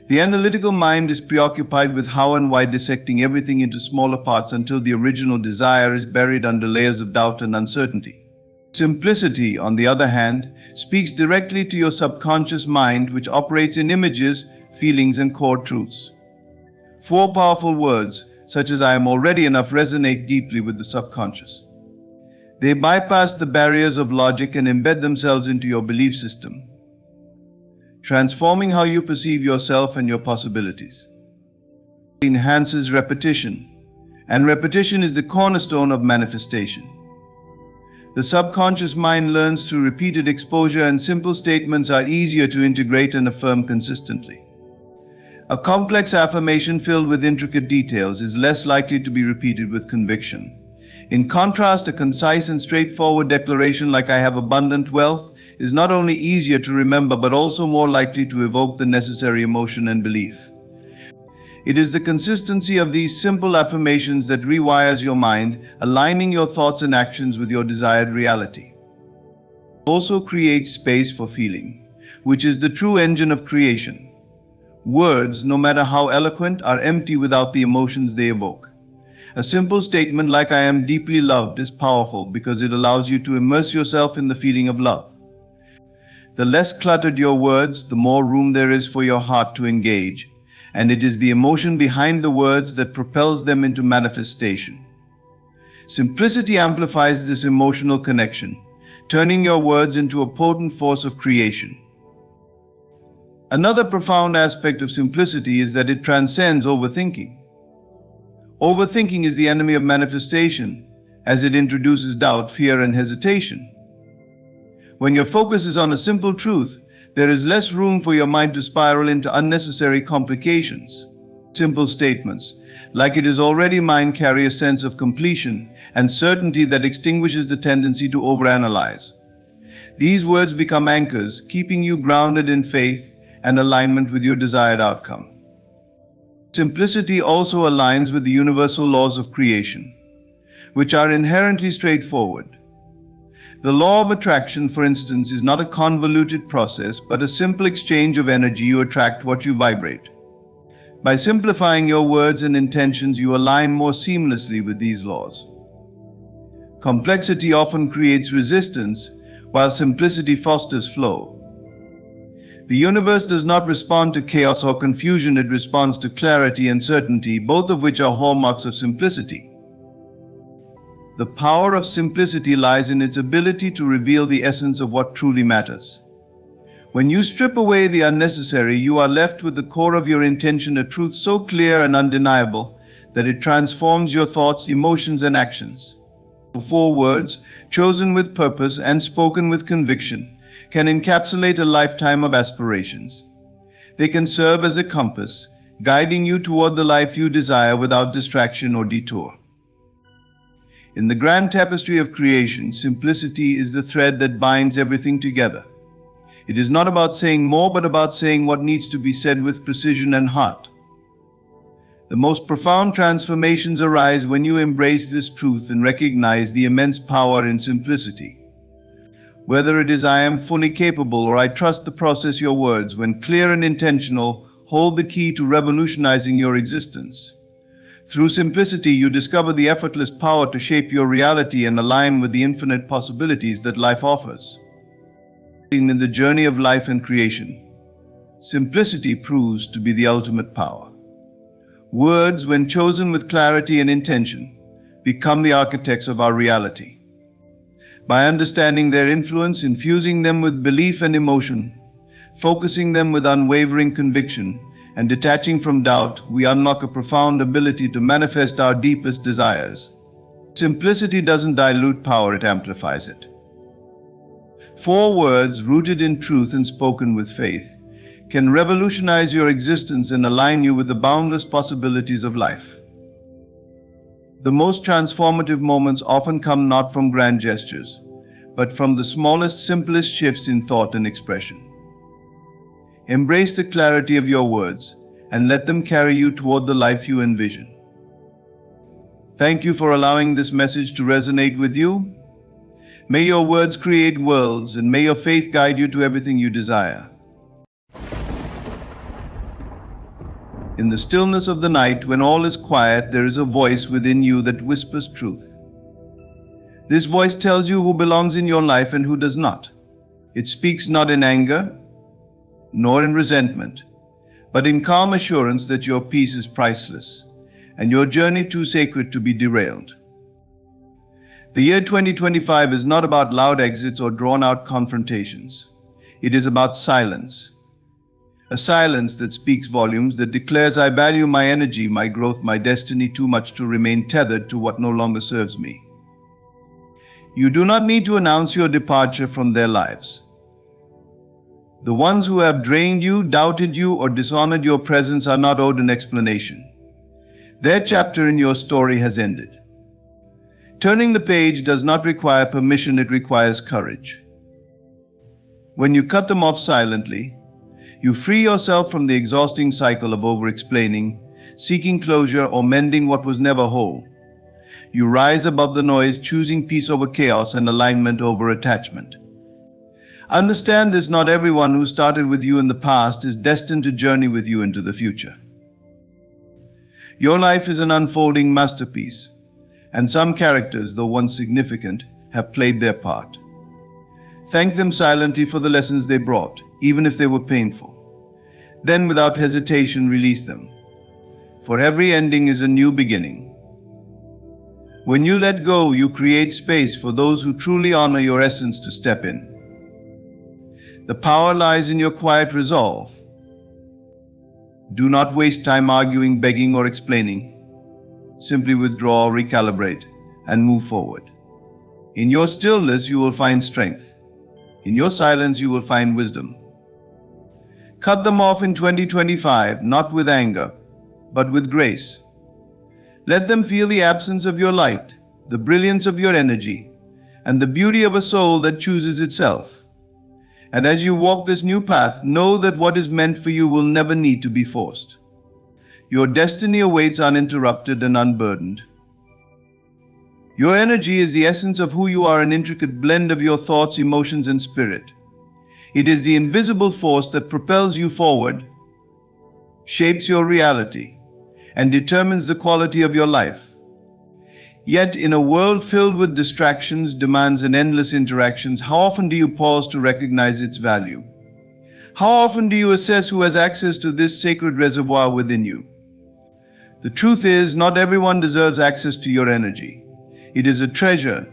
The analytical mind is preoccupied with how and why, dissecting everything into smaller parts until the original desire is buried under layers of doubt and uncertainty. Simplicity, on the other hand, speaks directly to your subconscious mind, which operates in images, feelings, and core truths. 4 powerful words, such as "I am already enough," resonate deeply with the subconscious. They bypass the barriers of logic and embed themselves into your belief system, transforming how you perceive yourself and your possibilities. It enhances repetition, and repetition is the cornerstone of manifestation. The subconscious mind learns through repeated exposure, and simple statements are easier to integrate and affirm consistently. A complex affirmation filled with intricate details is less likely to be repeated with conviction. In contrast, a concise and straightforward declaration like "I have abundant wealth" is not only easier to remember but also more likely to evoke the necessary emotion and belief. It is the consistency of these simple affirmations that rewires your mind, aligning your thoughts and actions with your desired reality. It also creates space for feeling, which is the true engine of creation. Words, no matter how eloquent, are empty without the emotions they evoke. A simple statement like "I am deeply loved" is powerful because it allows you to immerse yourself in the feeling of love. The less cluttered your words, the more room there is for your heart to engage, and it is the emotion behind the words that propels them into manifestation. Simplicity amplifies this emotional connection, turning your words into a potent force of creation. Another profound aspect of simplicity is that it transcends overthinking. Overthinking is the enemy of manifestation, as it introduces doubt, fear, and hesitation. When your focus is on a simple truth, there is less room for your mind to spiral into unnecessary complications. Simple statements, like "it is already mine," carry a sense of completion and certainty that extinguishes the tendency to overanalyze. These words become anchors, keeping you grounded in faith and alignment with your desired outcome. Simplicity also aligns with the universal laws of creation, which are inherently straightforward. The law of attraction, for instance, is not a convoluted process, but a simple exchange of energy. You attract what you vibrate. By simplifying your words and intentions, you align more seamlessly with these laws. Complexity often creates resistance, while simplicity fosters flow. The universe does not respond to chaos or confusion, it responds to clarity and certainty, both of which are hallmarks of simplicity. The power of simplicity lies in its ability to reveal the essence of what truly matters. When you strip away the unnecessary, you are left with the core of your intention, a truth so clear and undeniable that it transforms your thoughts, emotions, and actions. 4 words, chosen with purpose and spoken with conviction, can encapsulate a lifetime of aspirations. They can serve as a compass, guiding you toward the life you desire without distraction or detour. In the grand tapestry of creation, simplicity is the thread that binds everything together. It is not about saying more, but about saying what needs to be said with precision and heart. The most profound transformations arise when you embrace this truth and recognize the immense power in simplicity. Whether it is "I am fully capable" or "I trust the process," your words, when clear and intentional, hold the key to revolutionizing your existence. Through simplicity, you discover the effortless power to shape your reality and align with the infinite possibilities that life offers. In the journey of life and creation, simplicity proves to be the ultimate power. Words, when chosen with clarity and intention, become the architects of our reality. By understanding their influence, infusing them with belief and emotion, Focusing them with unwavering conviction and detaching from doubt, we unlock a profound ability to manifest our deepest desires. Simplicity doesn't dilute power, it amplifies it. 4 words rooted in truth and spoken with faith can revolutionize your existence and align you with the boundless possibilities of life. The most transformative moments often come not from grand gestures, but from the smallest, simplest shifts in thought and expression. Embrace the clarity of your words and let them carry you toward the life you envision. Thank you for allowing this message to resonate with you. May your words create worlds, and may your faith guide you to everything you desire. In the stillness of the night, when all is quiet, there is a voice within you that whispers truth. This voice tells you who belongs in your life and who does not. It speaks not in anger, nor in resentment, but in calm assurance that your peace is priceless and your journey too sacred to be derailed. The year 2025 is not about loud exits or drawn-out confrontations. It is about silence. A silence that speaks volumes, that declares, I value my energy, my growth, my destiny too much to remain tethered to what no longer serves me. You do not need to announce your departure from their lives. The ones who have drained you, doubted you, or dishonored your presence are not owed an explanation. Their chapter in your story has ended. Turning the page does not require permission, it requires courage. When you cut them off silently, you free yourself from the exhausting cycle of over-explaining, seeking closure, or mending what was never whole. You rise above the noise, choosing peace over chaos and alignment over attachment. Understand this: not everyone who started with you in the past is destined to journey with you into the future. Your life is an unfolding masterpiece, and some characters, though once significant, have played their part. Thank them silently for the lessons they brought, even if they were painful. Then, without hesitation, release them. For every ending is a new beginning. When you let go, you create space for those who truly honor your essence to step in. The power lies in your quiet resolve. Do not waste time arguing, begging, or explaining. Simply withdraw, recalibrate, and move forward. In your stillness, you will find strength. In your silence, you will find wisdom. Cut them off in 2025, not with anger, but with grace. Let them feel the absence of your light, the brilliance of your energy, and the beauty of a soul that chooses itself. And as you walk this new path, know that what is meant for you will never need to be forced. Your destiny awaits uninterrupted and unburdened. Your energy is the essence of who you are, an intricate blend of your thoughts, emotions, and spirit. It is the invisible force that propels you forward, shapes your reality, and determines the quality of your life. Yet, in a world filled with distractions, demands, and endless interactions, how often do you pause to recognize its value? How often do you assess who has access to this sacred reservoir within you? The truth is, not everyone deserves access to your energy. It is a treasure,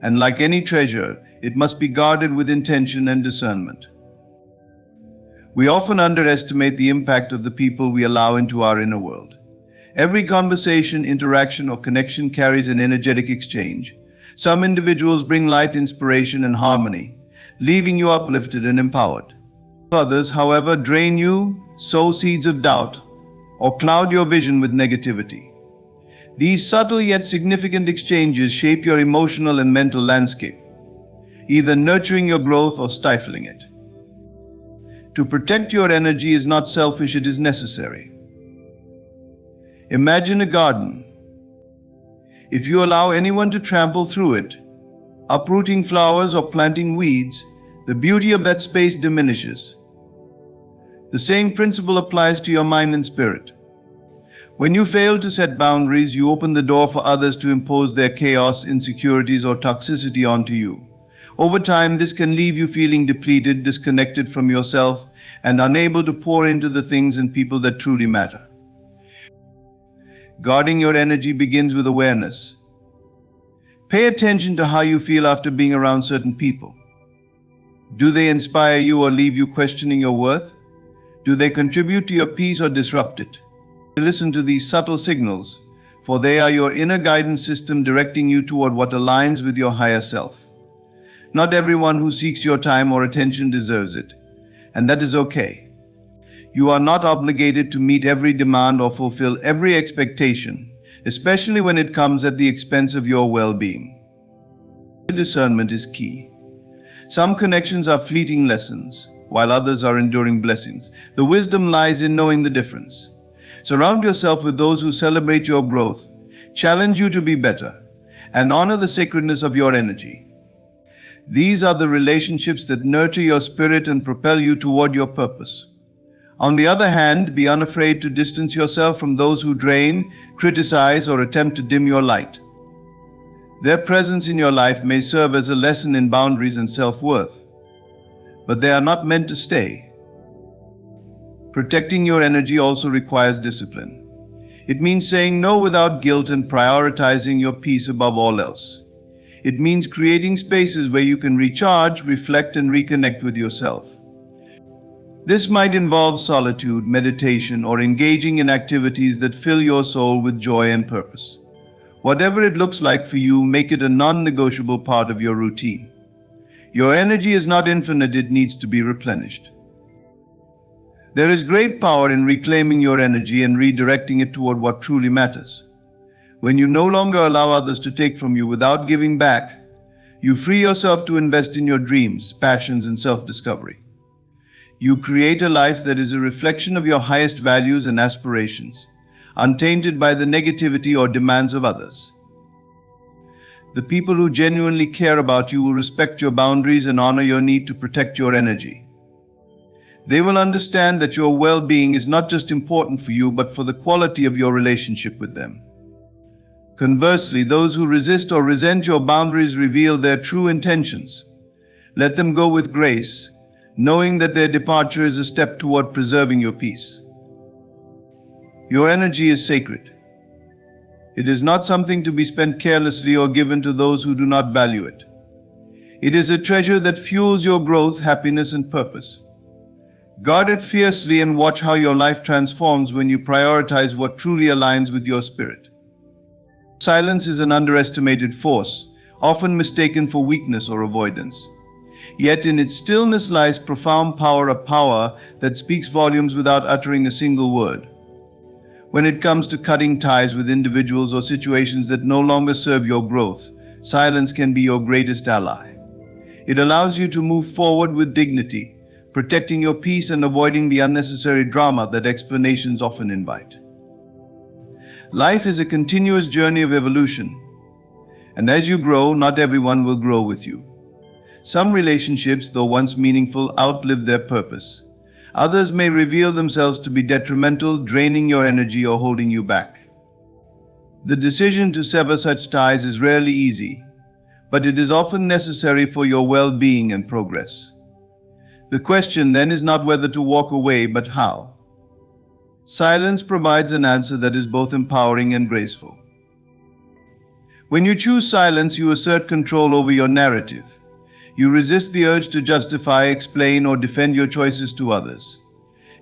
and like any treasure, it must be guarded with intention and discernment. We often underestimate the impact of the people we allow into our inner world. Every conversation, interaction, or connection carries an energetic exchange. Some individuals bring light, inspiration, and harmony, leaving you uplifted and empowered. Others, however, drain you, sow seeds of doubt, or cloud your vision with negativity. These subtle yet significant exchanges shape your emotional and mental landscape, either nurturing your growth or stifling it. To protect your energy is not selfish, it is necessary. Imagine a garden. If you allow anyone to trample through it, uprooting flowers or planting weeds, the beauty of that space diminishes. The same principle applies to your mind and spirit. When you fail to set boundaries, you open the door for others to impose their chaos, insecurities, or toxicity onto you. Over time, this can leave you feeling depleted, disconnected from yourself, and unable to pour into the things and people that truly matter. Guarding your energy begins with awareness. Pay attention to how you feel after being around certain people. Do they inspire you or leave you questioning your worth? Do they contribute to your peace or disrupt it? Listen to these subtle signals, for they are your inner guidance system directing you toward what aligns with your higher self. Not everyone who seeks your time or attention deserves it, and that is okay. You are not obligated to meet every demand or fulfill every expectation, especially when it comes at the expense of your well-being. Discernment is key. Some connections are fleeting lessons, while others are enduring blessings. The wisdom lies in knowing the difference. Surround yourself with those who celebrate your growth, challenge you to be better, and honor the sacredness of your energy. These are the relationships that nurture your spirit and propel you toward your purpose. On the other hand, be unafraid to distance yourself from those who drain, criticize, or attempt to dim your light. Their presence in your life may serve as a lesson in boundaries and self-worth, but they are not meant to stay. Protecting your energy also requires discipline. It means saying no without guilt and prioritizing your peace above all else. It means creating spaces where you can recharge, reflect, and reconnect with yourself. This might involve solitude, meditation, or engaging in activities that fill your soul with joy and purpose. Whatever it looks like for you, make it a non-negotiable part of your routine. Your energy is not infinite, it needs to be replenished. There is great power in reclaiming your energy and redirecting it toward what truly matters. When you no longer allow others to take from you without giving back, you free yourself to invest in your dreams, passions, and self-discovery. You create a life that is a reflection of your highest values and aspirations, untainted by the negativity or demands of others. The people who genuinely care about you will respect your boundaries and honor your need to protect your energy. They will understand that your well-being is not just important for you, but for the quality of your relationship with them. Conversely, those who resist or resent your boundaries reveal their true intentions. Let them go with grace, knowing that their departure is a step toward preserving your peace. Your energy is sacred. It is not something to be spent carelessly or given to those who do not value it. It is a treasure that fuels your growth, happiness, and purpose. Guard it fiercely and watch how your life transforms when you prioritize what truly aligns with your spirit. Silence is an underestimated force, often mistaken for weakness or avoidance. Yet in its stillness lies profound power, a power that speaks volumes without uttering a single word. When it comes to cutting ties with individuals or situations that no longer serve your growth, silence can be your greatest ally. It allows you to move forward with dignity, protecting your peace and avoiding the unnecessary drama that explanations often invite. Life is a continuous journey of evolution, and as you grow, not everyone will grow with you. Some relationships, though once meaningful, outlive their purpose. Others may reveal themselves to be detrimental, draining your energy or holding you back. The decision to sever such ties is rarely easy, but it is often necessary for your well-being and progress. The question then is not whether to walk away, but how. Silence provides an answer that is both empowering and graceful. When you choose silence, you assert control over your narrative. You resist the urge to justify, explain, or defend your choices to others.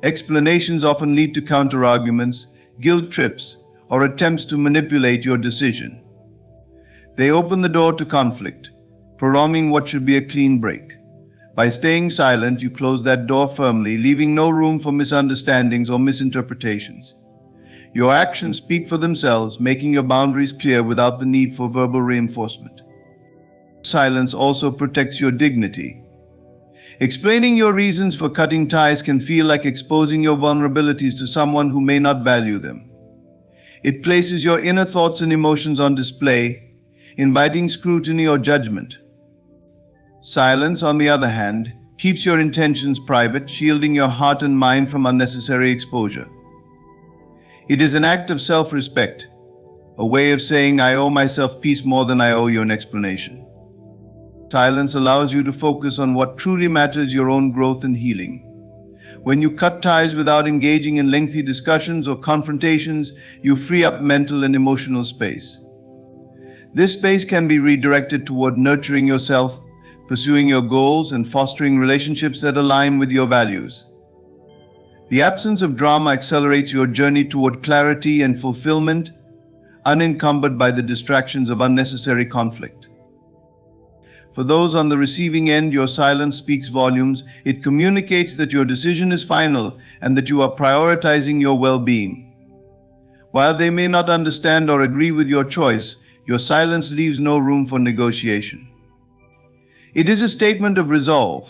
Explanations often lead to counter-arguments, guilt trips, or attempts to manipulate your decision. They open the door to conflict, prolonging what should be a clean break. By staying silent, you close that door firmly, leaving no room for misunderstandings or misinterpretations. Your actions speak for themselves, making your boundaries clear without the need for verbal reinforcement. Silence also protects your dignity. Explaining your reasons for cutting ties can feel like exposing your vulnerabilities to someone who may not value them. It places your inner thoughts and emotions on display, inviting scrutiny or judgment. Silence, on the other hand, keeps your intentions private, shielding your heart and mind from unnecessary exposure. It is an act of self-respect, a way of saying, I owe myself peace more than I owe you an explanation. Silence allows you to focus on what truly matters, your own growth and healing. When you cut ties without engaging in lengthy discussions or confrontations, you free up mental and emotional space. This space can be redirected toward nurturing yourself, pursuing your goals and fostering relationships that align with your values. The absence of drama accelerates your journey toward clarity and fulfillment, unencumbered by the distractions of unnecessary conflict. For those on the receiving end, your silence speaks volumes. It communicates that your decision is final and that you are prioritizing your well-being. While they may not understand or agree with your choice, your silence leaves no room for negotiation. It is a statement of resolve,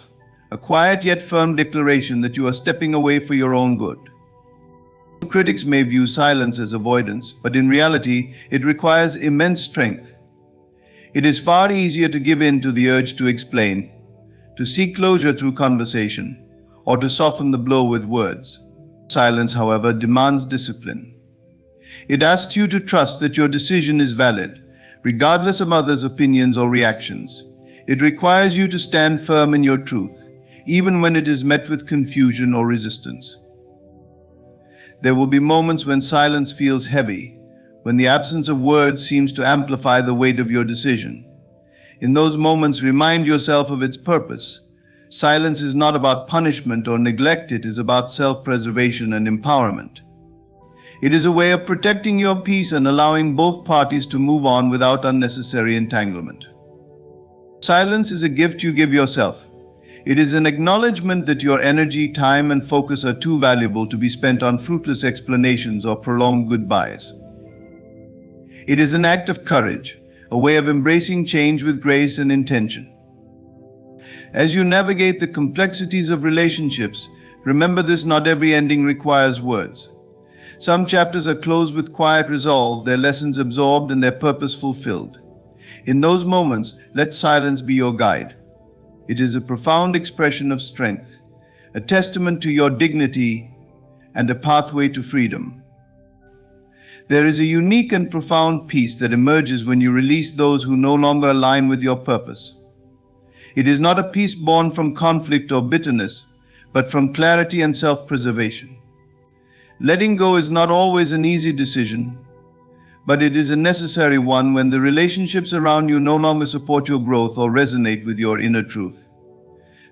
a quiet yet firm declaration that you are stepping away for your own good. Critics may view silence as avoidance, but in reality, it requires immense strength. It is far easier to give in to the urge to explain, to seek closure through conversation, or to soften the blow with words. Silence, however, demands discipline. It asks you to trust that your decision is valid, regardless of others' opinions or reactions. It requires you to stand firm in your truth, even when it is met with confusion or resistance. There will be moments when silence feels heavy, when the absence of words seems to amplify the weight of your decision. In those moments, remind yourself of its purpose. Silence is not about punishment or neglect, it is about self-preservation and empowerment. It is a way of protecting your peace and allowing both parties to move on without unnecessary entanglement. Silence is a gift you give yourself. It is an acknowledgement that your energy, time, and focus are too valuable to be spent on fruitless explanations or prolonged goodbyes. It is an act of courage, a way of embracing change with grace and intention. As you navigate the complexities of relationships, remember this: not every ending requires words. Some chapters are closed with quiet resolve, their lessons absorbed and their purpose fulfilled. In those moments, let silence be your guide. It is a profound expression of strength, a testament to your dignity, and a pathway to freedom. There is a unique and profound peace that emerges when you release those who no longer align with your purpose. It is not a peace born from conflict or bitterness, but from clarity and self-preservation. Letting go is not always an easy decision, but it is a necessary one when the relationships around you no longer support your growth or resonate with your inner truth.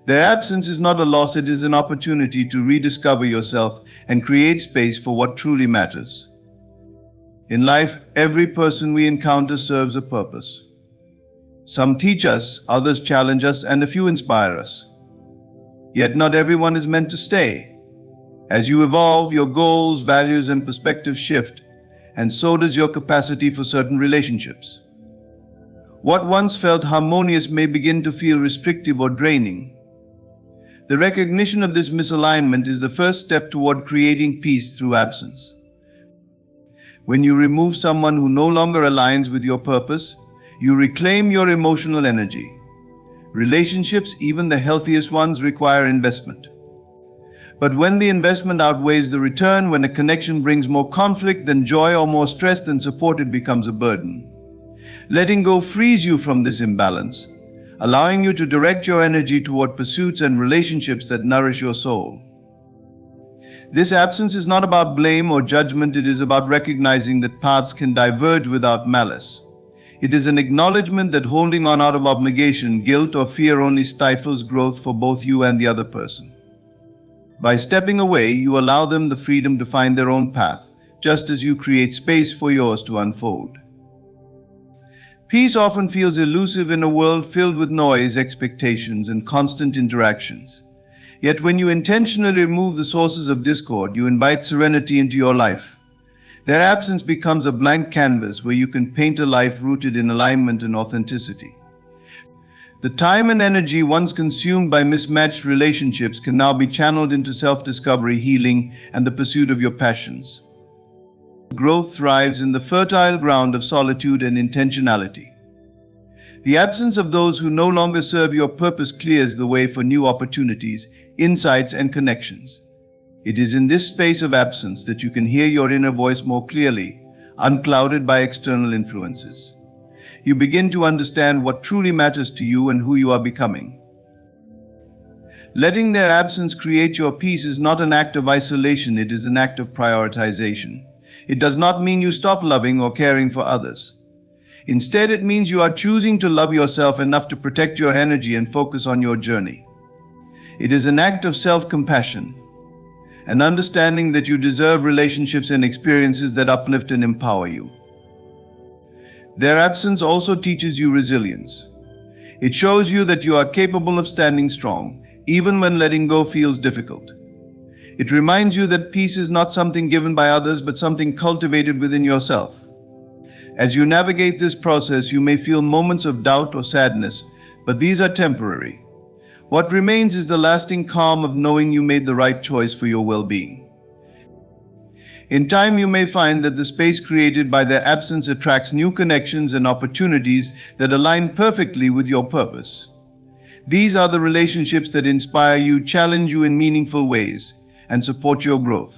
Their absence is not a loss, it is an opportunity to rediscover yourself and create space for what truly matters. In life, every person we encounter serves a purpose. Some teach us, others challenge us, and a few inspire us. Yet not everyone is meant to stay. As you evolve, your goals, values, and perspectives shift, and so does your capacity for certain relationships. What once felt harmonious may begin to feel restrictive or draining. The recognition of this misalignment is the first step toward creating peace through absence. When you remove someone who no longer aligns with your purpose, you reclaim your emotional energy. Relationships, even the healthiest ones, require investment. But when the investment outweighs the return, when a connection brings more conflict than joy or more stress than support, it becomes a burden. Letting go frees you from this imbalance, allowing you to direct your energy toward pursuits and relationships that nourish your soul. This absence is not about blame or judgment, it is about recognizing that paths can diverge without malice. It is an acknowledgement that holding on out of obligation, guilt, or fear only stifles growth for both you and the other person. By stepping away, you allow them the freedom to find their own path, just as you create space for yours to unfold. Peace often feels elusive in a world filled with noise, expectations, and constant interactions. Yet when you intentionally remove the sources of discord, you invite serenity into your life. Their absence becomes a blank canvas where you can paint a life rooted in alignment and authenticity. The time and energy once consumed by mismatched relationships can now be channeled into self-discovery, healing, and the pursuit of your passions. Growth thrives in the fertile ground of solitude and intentionality. The absence of those who no longer serve your purpose clears the way for new opportunities, insights, and connections. It is in this space of absence that you can hear your inner voice more clearly, unclouded by external influences. You begin to understand what truly matters to you and who you are becoming. Letting their absence create your peace is not an act of isolation, it is an act of prioritization. It does not mean you stop loving or caring for others. Instead, it means you are choosing to love yourself enough to protect your energy and focus on your journey. It is an act of self-compassion, an understanding that you deserve relationships and experiences that uplift and empower you. Their absence also teaches you resilience. It shows you that you are capable of standing strong, even when letting go feels difficult. It reminds you that peace is not something given by others, but something cultivated within yourself. As you navigate this process, you may feel moments of doubt or sadness, but these are temporary. What remains is the lasting calm of knowing you made the right choice for your well-being. In time, you may find that the space created by their absence attracts new connections and opportunities that align perfectly with your purpose. These are the relationships that inspire you, challenge you in meaningful ways, and support your growth.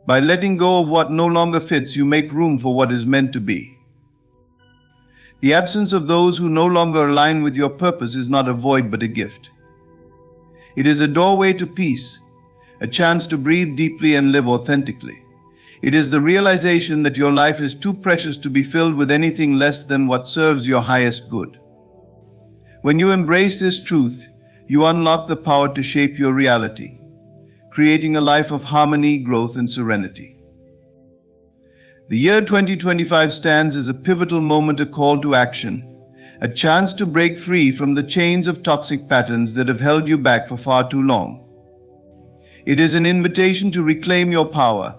By letting go of what no longer fits, you make room for what is meant to be. The absence of those who no longer align with your purpose is not a void but a gift. It is a doorway to peace, a chance to breathe deeply and live authentically. It is the realization that your life is too precious to be filled with anything less than what serves your highest good. When you embrace this truth, you unlock the power to shape your reality, creating a life of harmony, growth, and serenity. The year 2025 stands as a pivotal moment, a call to action, a chance to break free from the chains of toxic patterns that have held you back for far too long. It is an invitation to reclaim your power,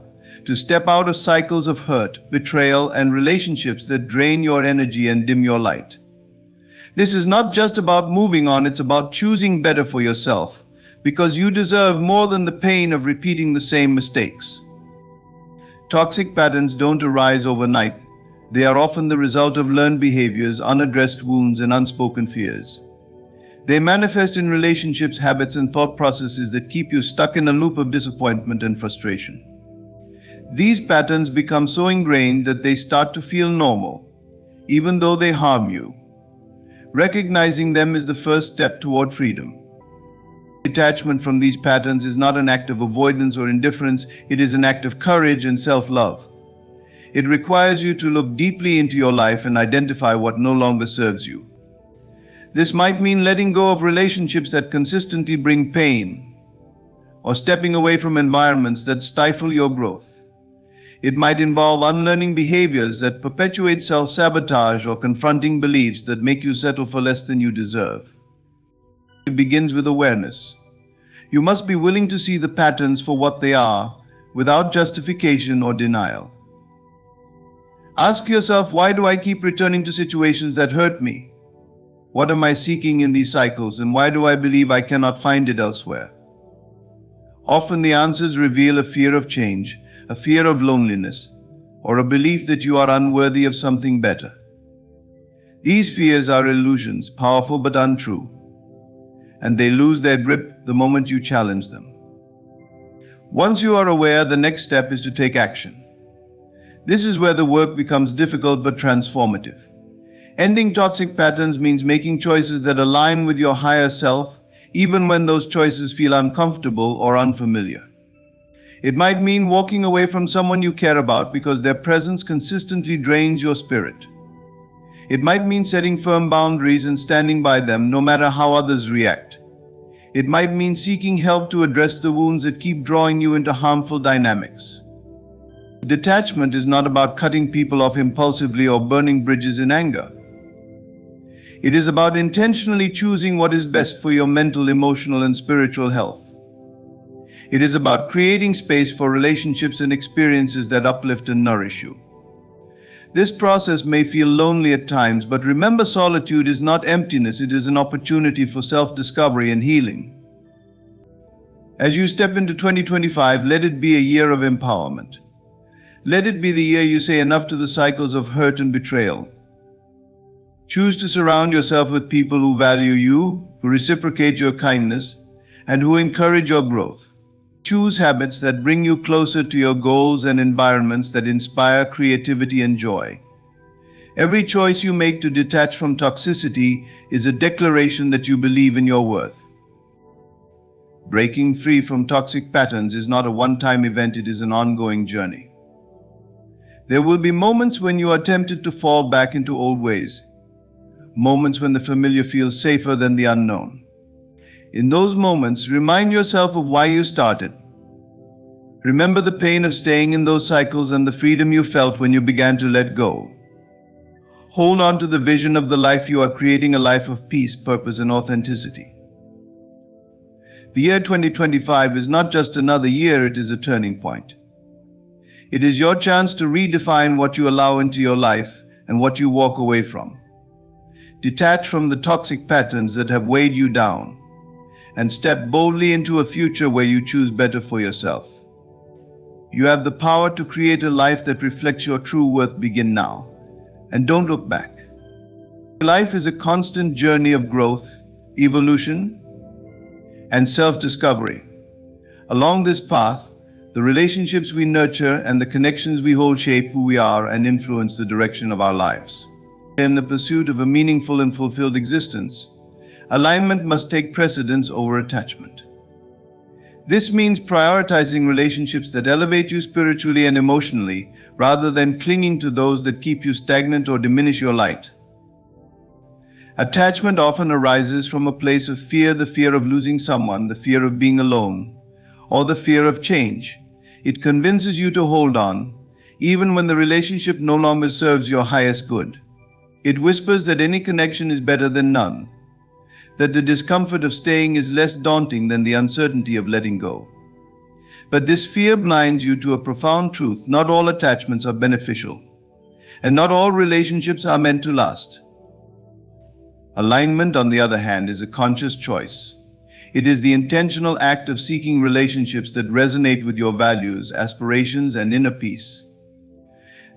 to step out of cycles of hurt, betrayal, and relationships that drain your energy and dim your light. This is not just about moving on, it's about choosing better for yourself, because you deserve more than the pain of repeating the same mistakes. Toxic patterns don't arise overnight. They are often the result of learned behaviors, unaddressed wounds, and unspoken fears. They manifest in relationships, habits, and thought processes that keep you stuck in a loop of disappointment and frustration. These patterns become so ingrained that they start to feel normal, even though they harm you. Recognizing them is the first step toward freedom. Detachment from these patterns is not an act of avoidance or indifference, it is an act of courage and self-love. It requires you to look deeply into your life and identify what no longer serves you. This might mean letting go of relationships that consistently bring pain, or stepping away from environments that stifle your growth. It might involve unlearning behaviors that perpetuate self-sabotage or confronting beliefs that make you settle for less than you deserve. It begins with awareness. You must be willing to see the patterns for what they are, without justification or denial. Ask yourself, why do I keep returning to situations that hurt me? What am I seeking in these cycles, and why do I believe I cannot find it elsewhere? Often the answers reveal a fear of change, a fear of loneliness, or a belief that you are unworthy of something better. These fears are illusions, powerful but untrue, and they lose their grip the moment you challenge them. Once you are aware, the next step is to take action. This is where the work becomes difficult but transformative. Ending toxic patterns means making choices that align with your higher self, even when those choices feel uncomfortable or unfamiliar. It might mean walking away from someone you care about because their presence consistently drains your spirit. It might mean setting firm boundaries and standing by them no matter how others react. It might mean seeking help to address the wounds that keep drawing you into harmful dynamics. Detachment is not about cutting people off impulsively or burning bridges in anger. It is about intentionally choosing what is best for your mental, emotional, and spiritual health. It is about creating space for relationships and experiences that uplift and nourish you. This process may feel lonely at times, but remember, solitude is not emptiness, it is an opportunity for self-discovery and healing. As you step into 2025, let it be a year of empowerment. Let it be the year you say enough to the cycles of hurt and betrayal. Choose to surround yourself with people who value you, who reciprocate your kindness, and who encourage your growth. Choose habits that bring you closer to your goals and environments that inspire creativity and joy. Every choice you make to detach from toxicity is a declaration that you believe in your worth. Breaking free from toxic patterns is not a one-time event, it is an ongoing journey. There will be moments when you are tempted to fall back into old ways, moments when the familiar feels safer than the unknown. In those moments, remind yourself of why you started. Remember the pain of staying in those cycles and the freedom you felt when you began to let go. Hold on to the vision of the life you are creating, a life of peace, purpose, and authenticity. The year 2025 is not just another year, it is a turning point. It is your chance to redefine what you allow into your life and what you walk away from. Detach from the toxic patterns that have weighed you down and step boldly into a future where you choose better for yourself. You have the power to create a life that reflects your true worth. Begin now, and don't look back. Life is a constant journey of growth, evolution, and self-discovery. Along this path, the relationships we nurture and the connections we hold shape who we are and influence the direction of our lives. In the pursuit of a meaningful and fulfilled existence, alignment must take precedence over attachment. This means prioritizing relationships that elevate you spiritually and emotionally, rather than clinging to those that keep you stagnant or diminish your light. Attachment often arises from a place of fear, the fear of losing someone, the fear of being alone, or the fear of change. It convinces you to hold on, even when the relationship no longer serves your highest good. It whispers that any connection is better than none, that the discomfort of staying is less daunting than the uncertainty of letting go. But this fear blinds you to a profound truth: not all attachments are beneficial, and not all relationships are meant to last. Alignment, on the other hand, is a conscious choice. It is the intentional act of seeking relationships that resonate with your values, aspirations, and inner peace.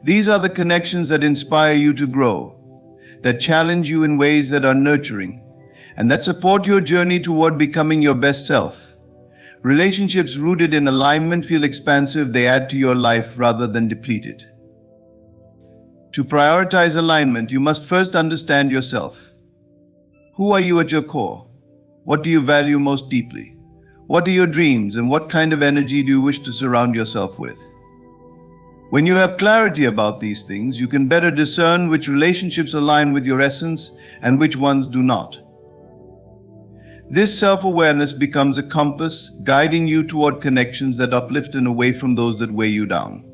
These are the connections that inspire you to grow, that challenge you in ways that are nurturing, and that support your journey toward becoming your best self. Relationships rooted in alignment feel expansive, they add to your life rather than deplete it. To prioritize alignment, you must first understand yourself. Who are you at your core? What do you value most deeply? What are your dreams, and what kind of energy do you wish to surround yourself with? When you have clarity about these things, you can better discern which relationships align with your essence and which ones do not. This self-awareness becomes a compass, guiding you toward connections that uplift and away from those that weigh you down.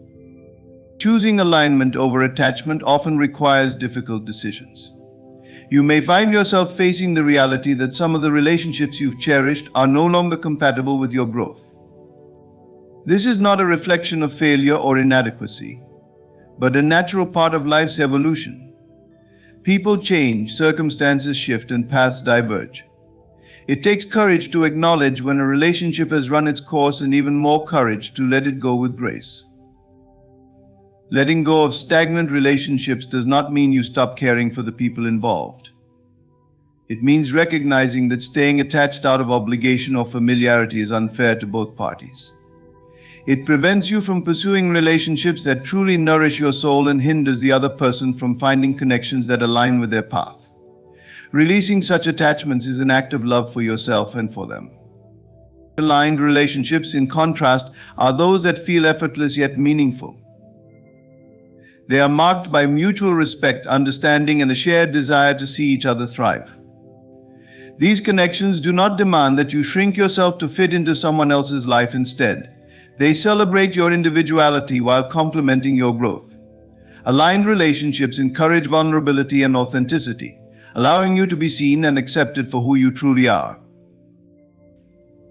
Choosing alignment over attachment often requires difficult decisions. You may find yourself facing the reality that some of the relationships you've cherished are no longer compatible with your growth. This is not a reflection of failure or inadequacy, but a natural part of life's evolution. People change, circumstances shift, and paths diverge. It takes courage to acknowledge when a relationship has run its course, and even more courage to let it go with grace. Letting go of stagnant relationships does not mean you stop caring for the people involved. It means recognizing that staying attached out of obligation or familiarity is unfair to both parties. It prevents you from pursuing relationships that truly nourish your soul and hinders the other person from finding connections that align with their path. Releasing such attachments is an act of love for yourself and for them. Aligned relationships, in contrast, are those that feel effortless yet meaningful. They are marked by mutual respect, understanding, and a shared desire to see each other thrive. These connections do not demand that you shrink yourself to fit into someone else's life. Instead, they celebrate your individuality while complementing your growth. Aligned relationships encourage vulnerability and authenticity, allowing you to be seen and accepted for who you truly are.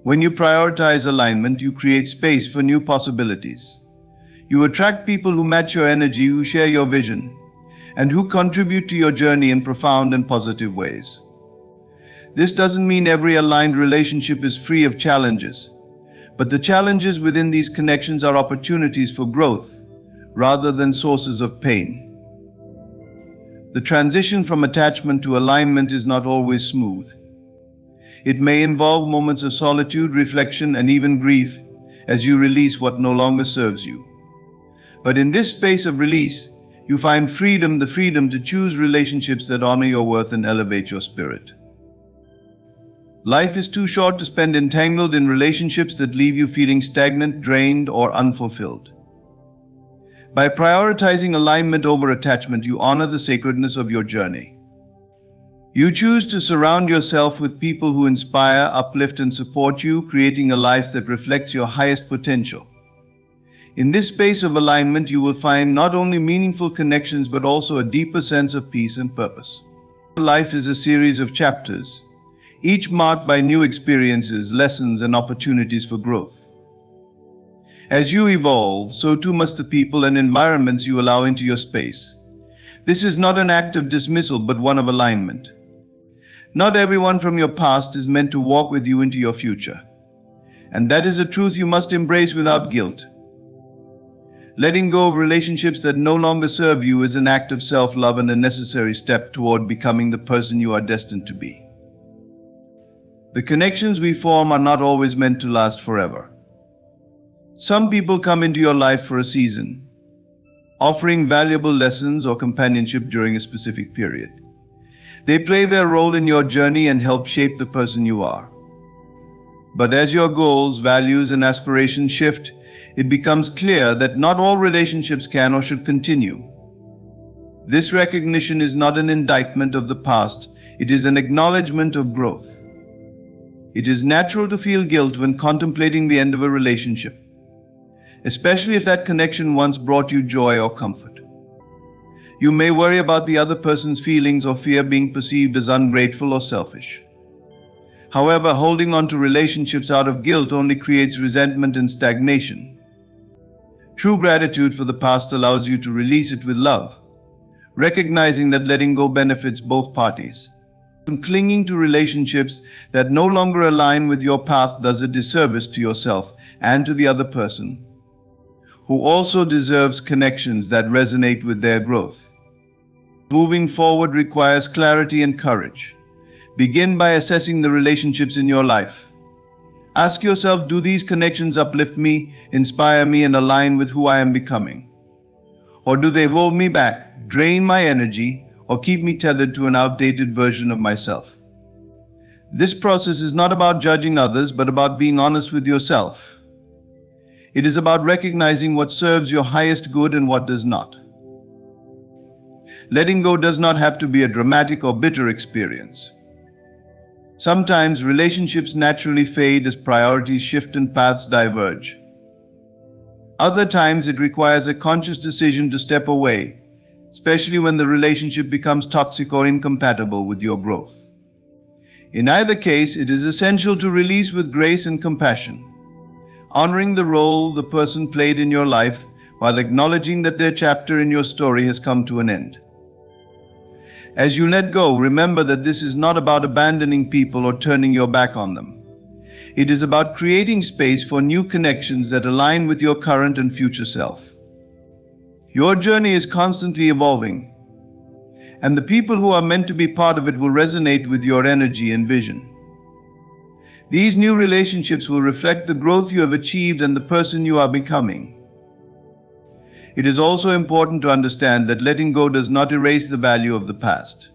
When you prioritize alignment, you create space for new possibilities. You attract people who match your energy, who share your vision, and who contribute to your journey in profound and positive ways. This doesn't mean every aligned relationship is free of challenges, but the challenges within these connections are opportunities for growth rather than sources of pain. The transition from attachment to alignment is not always smooth. It may involve moments of solitude, reflection, and even grief as you release what no longer serves you. But in this space of release, you find freedom, the freedom to choose relationships that honor your worth and elevate your spirit. Life is too short to spend entangled in relationships that leave you feeling stagnant, drained, or unfulfilled. By prioritizing alignment over attachment, you honor the sacredness of your journey. You choose to surround yourself with people who inspire, uplift, and support you, creating a life that reflects your highest potential. In this space of alignment, you will find not only meaningful connections but also a deeper sense of peace and purpose. Life is a series of chapters, each marked by new experiences, lessons, and opportunities for growth. As you evolve, so too must the people and environments you allow into your space. This is not an act of dismissal but one of alignment. Not everyone from your past is meant to walk with you into your future, and that is a truth you must embrace without guilt. Letting go of relationships that no longer serve you is an act of self-love and a necessary step toward becoming the person you are destined to be. The connections we form are not always meant to last forever. Some people come into your life for a season, offering valuable lessons or companionship during a specific period. They play their role in your journey and help shape the person you are. But as your goals, values, and aspirations shift, it becomes clear that not all relationships can or should continue. This recognition is not an indictment of the past, it is an acknowledgement of growth. It is natural to feel guilt when contemplating the end of a relationship, especially if that connection once brought you joy or comfort. You may worry about the other person's feelings or fear being perceived as ungrateful or selfish. However, holding on to relationships out of guilt only creates resentment and stagnation. True gratitude for the past allows you to release it with love, recognizing that letting go benefits both parties. Clinging to relationships that no longer align with your path does a disservice to yourself and to the other person, who also deserves connections that resonate with their growth. Moving forward requires clarity and courage. Begin by assessing the relationships in your life. Ask yourself, do these connections uplift me, inspire me, and align with who I am becoming? Or do they hold me back, drain my energy, or keep me tethered to an outdated version of myself? This process is not about judging others, but about being honest with yourself. It is about recognizing what serves your highest good and what does not. Letting go does not have to be a dramatic or bitter experience. Sometimes relationships naturally fade as priorities shift and paths diverge. Other times it requires a conscious decision to step away, especially when the relationship becomes toxic or incompatible with your growth. In either case, it is essential to release with grace and compassion, honoring the role the person played in your life while acknowledging that their chapter in your story has come to an end. As you let go, remember that this is not about abandoning people or turning your back on them. It is about creating space for new connections that align with your current and future self. Your journey is constantly evolving, and the people who are meant to be part of it will resonate with your energy and vision. These new relationships will reflect the growth you have achieved and the person you are becoming. It is also important to understand that letting go does not erase the value of the past.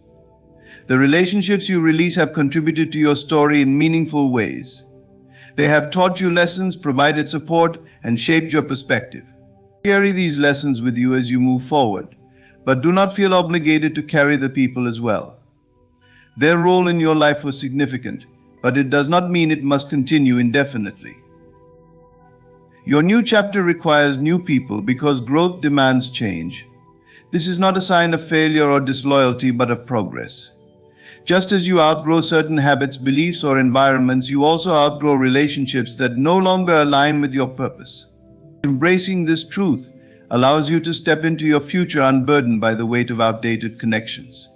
The relationships you release have contributed to your story in meaningful ways. They have taught you lessons, provided support, and shaped your perspective. Carry these lessons with you as you move forward, but do not feel obligated to carry the people as well. Their role in your life was significant, but it does not mean it must continue indefinitely. Your new chapter requires new people because growth demands change. This is not a sign of failure or disloyalty, but of progress. Just as you outgrow certain habits, beliefs, or environments, you also outgrow relationships that no longer align with your purpose. Embracing this truth allows you to step into your future unburdened by the weight of outdated connections.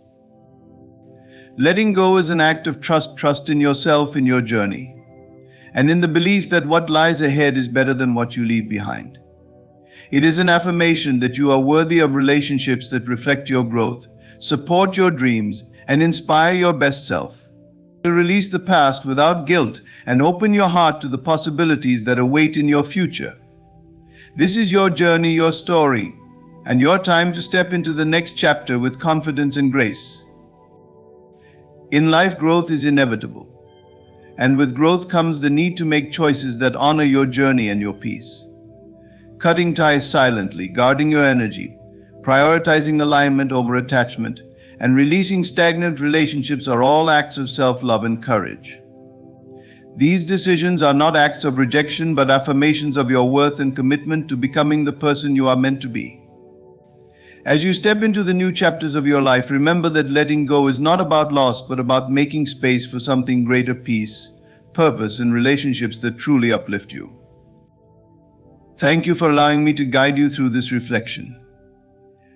Letting go is an act of trust in yourself, in your journey, and in the belief that what lies ahead is better than what you leave behind. It is an affirmation that you are worthy of relationships that reflect your growth, support your dreams, and inspire your best self. To release the past without guilt and open your heart to the possibilities that await in your future. This is your journey, your story, and your time to step into the next chapter with confidence and grace. In life, growth is inevitable. And with growth comes the need to make choices that honor your journey and your peace. Cutting ties silently, guarding your energy, prioritizing alignment over attachment, and releasing stagnant relationships are all acts of self-love and courage. These decisions are not acts of rejection but affirmations of your worth and commitment to becoming the person you are meant to be. As you step into the new chapters of your life, remember that letting go is not about loss but about making space for something greater: peace, purpose, and relationships that truly uplift you. Thank you for allowing me to guide you through this reflection.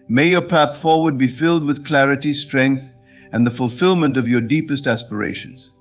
May your path forward be filled with clarity, strength, and the fulfillment of your deepest aspirations.